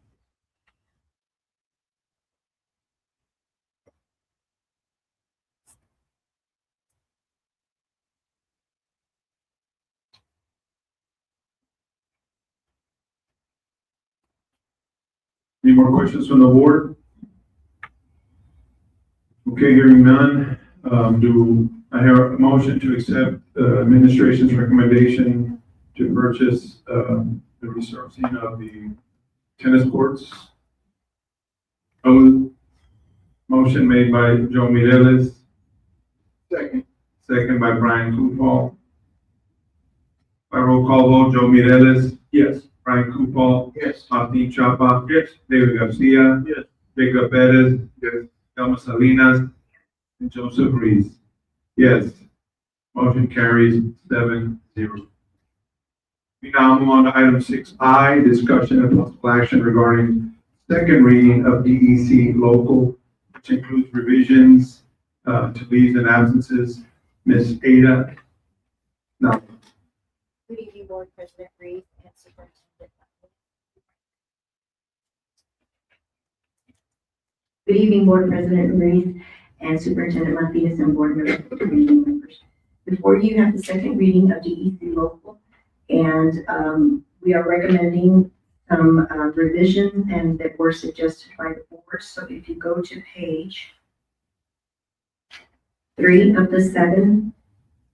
Any more questions from the board? Okay, hearing none, do I hear a motion to accept administration's recommendation to purchase the resurfacing of the tennis courts? Motion made by Joe Mireles. Second. Second by Brian Coopal. By roll call vote, Joe Mireles. Yes. Brian Coopal. Yes. Martin Chapa. Yes. David Garcia. Yes. Jacob Perez. Yes. Thelma Salinas. And Joseph Reese. Yes. Motion carries 7-0. We now move on to item 6I, discussion and possible action regarding second reading of DEC local, which includes revisions to leaves and absences. Ms. Ada. No. Good evening, Board President Reed and Superintendent. Good evening, Board President Reed and Superintendent Martinez and Board members. Before you have the second reading of DEC local, and we are recommending some revisions and that were suggested by the board. So if you go to page 3 of the 7,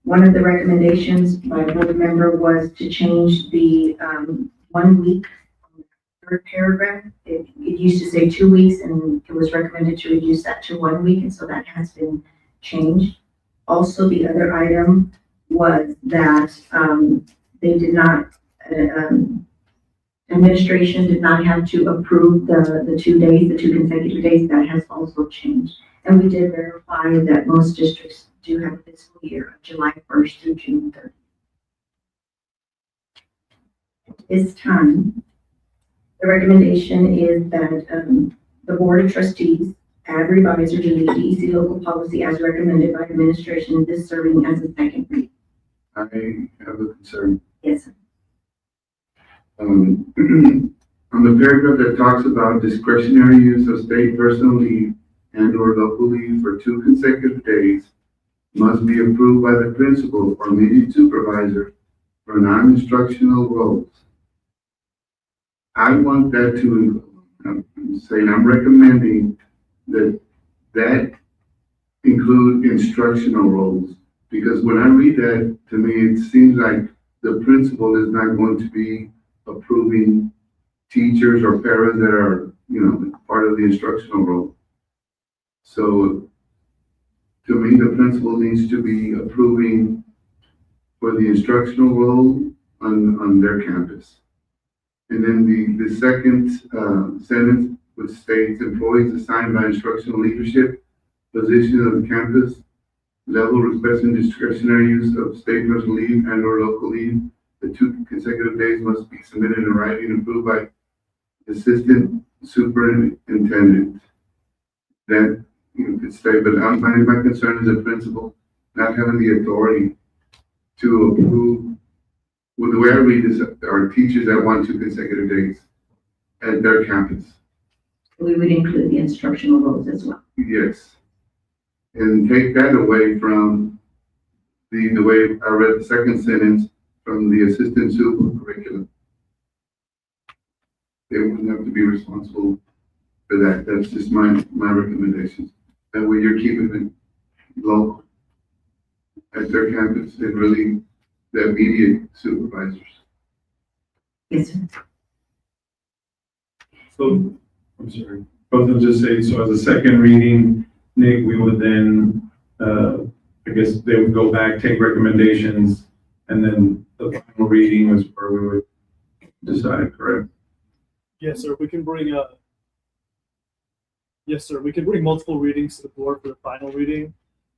one of the recommendations by a board member was to change the 1 week third paragraph. It used to say 2 weeks, and it was recommended to reduce that to 1 week, and so that has been changed. Also, the other item was that they did not, administration did not have to approve the 2 days, the 2 consecutive days. That has also changed. And we did verify that most districts do have a fiscal year of July 1st through June 30th. This time, the recommendation is that the Board of Trustees add revisor to the DEC local policy as recommended by administration, this serving as a second read. I have a concern. Yes, sir. On the paragraph that talks about discretionary use of state personal leave and or local leave for 2 consecutive days must be approved by the principal or immediate supervisor for non-instructional roles. I want that to, I'm recommending that include instructional roles. Because when I read that, to me, it seems like the principal is not going to be approving teachers or parents that are, part of the instructional role. So to me, the principal needs to be approving for the instructional role on their campus. And then the second sentence, which states employees assigned by instructional leadership position of the campus level requesting discretionary use of state personal leave and or local leave. The 2 consecutive days must be submitted in writing and approved by assistant superintendent. That could stay, but my concern is the principal not having the authority to approve. Well, the way I read this, are teachers that want 2 consecutive days at their campus. We would include the instructional roles as well. Yes. And take that away from the way I read the second sentence from the assistant super curriculum. They wouldn't have to be responsible for that. That's just my recommendations. That way you're keeping it local at their campus and really the immediate supervisors. Yes, sir. So, I'm sorry, I was gonna just say, so as a second reading, Nick, we would then, I guess they would go back, take recommendations, and then the final reading is where we would decide, correct? Yes, sir. We can bring yes, sir. We can bring multiple readings to the board for the final reading.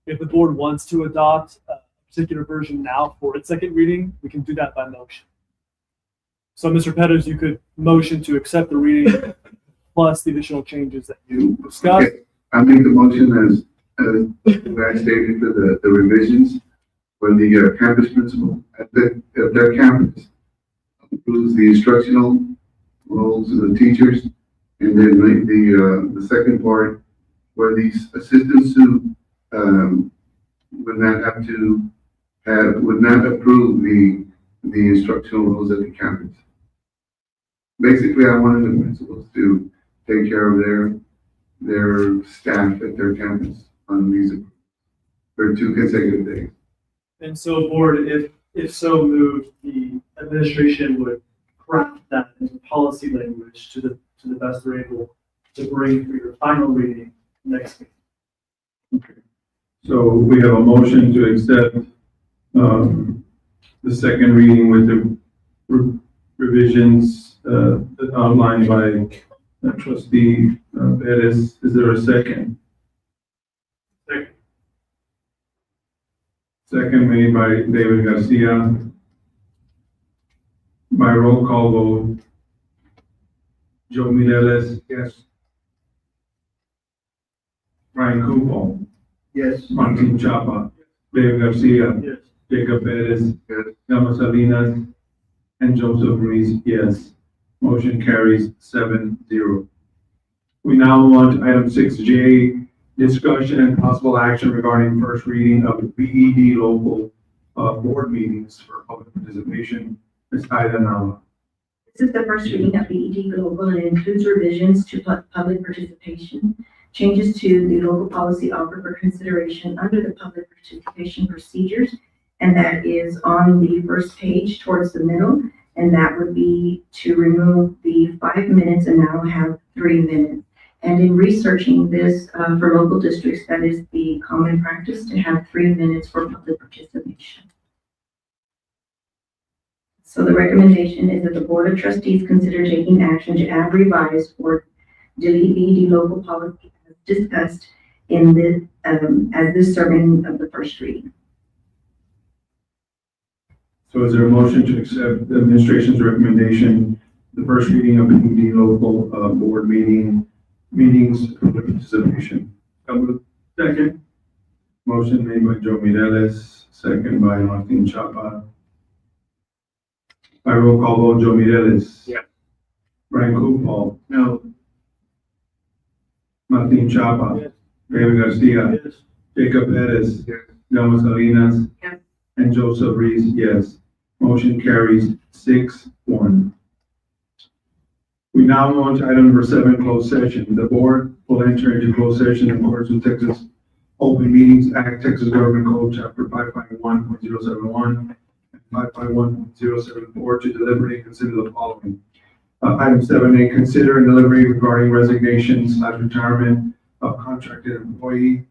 If the board wants to adopt a particular version now for its second reading, we can do that by motion. So, Mr. Pettis, you could motion to accept the reading plus the additional changes that you discussed. Okay. I make the motion as I stated for the revisions for the campus principal at their campus approves the instructional roles of the teachers, and then make the second part where these assistants who would not approve the instructional roles at the campus. Basically, I wanted the principals to take care of their staff at their campus on these for 2 consecutive days. And so, board, if so moved, the administration would craft that into policy language to the best they're able to bring for your final reading next week. So we have a motion to accept, the second reading with the revisions, outlined by trustee Bettis. Is there a second? Second. Second made by David Garcia. By roll call vote. Joe Mireles. Yes. Brian Kufal. Yes. Martin Chapa. David Garcia. Yes. Jacob Bettis. Yes. Llama Salinas. And Joseph Reese, yes. Motion carries 7-0. We now move on to item 6J, discussion and possible action regarding first reading of BED local board meetings for public participation. Ms. Ida Nava. This is the first reading of BED Global and includes revisions to public participation, changes to the local policy offered for consideration under the public participation procedures, and that is on the first page towards the middle, and that would be to remove the 5 minutes and now have 3 minutes. And in researching this for local districts, that is the common practice to have 3 minutes for public participation. So the recommendation is that the Board of Trustees consider taking action to add, revise, or delete BED local policy as discussed in this, as this serving of the first reading. So is there a motion to accept the administration's recommendation, the first reading of BED local board meetings for participation? Second. Motion made by Joe Mireles, second by Martin Chapa. By roll call vote, Joe Mireles. Yeah. Brian Kufal. No. Martin Chapa. Yes. David Garcia. Yes. Jacob Bettis. Yes. Llama Salinas. Yes. And Joseph Reese, yes. Motion carries 6-1. We now move on to item number 7, closed session. The board will enter into closed session in accordance with Texas Open Meetings Act, Texas Government Code, Chapter 551.071 and 551.074 to deliberate and consider the following. Item 7A, consider and deliberate regarding resignation / retirement of contracted employee,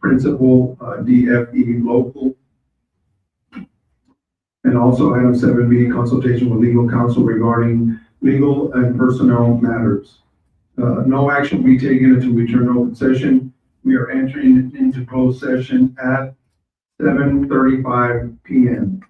principal, DFE local. And also item 7B, consultation with legal counsel regarding legal and personnel matters. No action will be taken until we turn open session. We are entering into closed session at 7:35 p.m.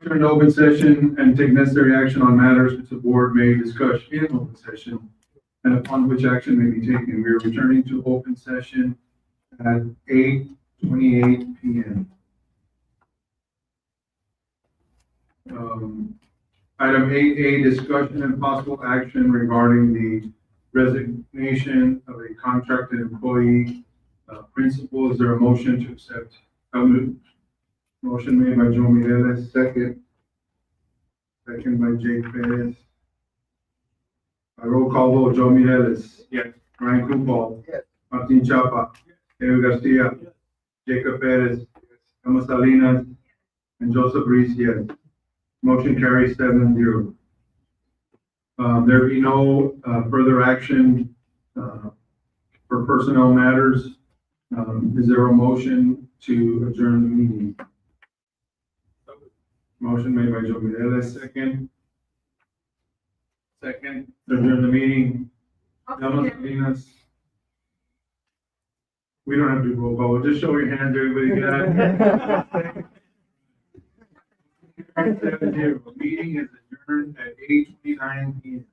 return to open session and take necessary action on matters which the board may discuss in open session and upon which action may be taken. We are returning to open session at 8:28 PM. Item 8A, discussion and possible action regarding the resignation of a contracted employee. Principal, is there a motion to accept? Motion made by Joe Mireles, second. Second by Jake Perez. Roll call vote, Joe Mireles. Yes. Ryan Coonball. Yes. Martin Chapa. Diego Garcia. Jacob Perez. Emma Salinas. And Joseph Reese, yes. Motion carries 7-0. There be no further action for personnel matters. Is there a motion to adjourn the meeting? Motion made by Joe Mireles, second. Second, to adjourn the meeting. Emma Salinas. We don't have to do roll call. Just show your hands, everybody. Get out. 7-0. Meeting is adjourned at 8:29 PM.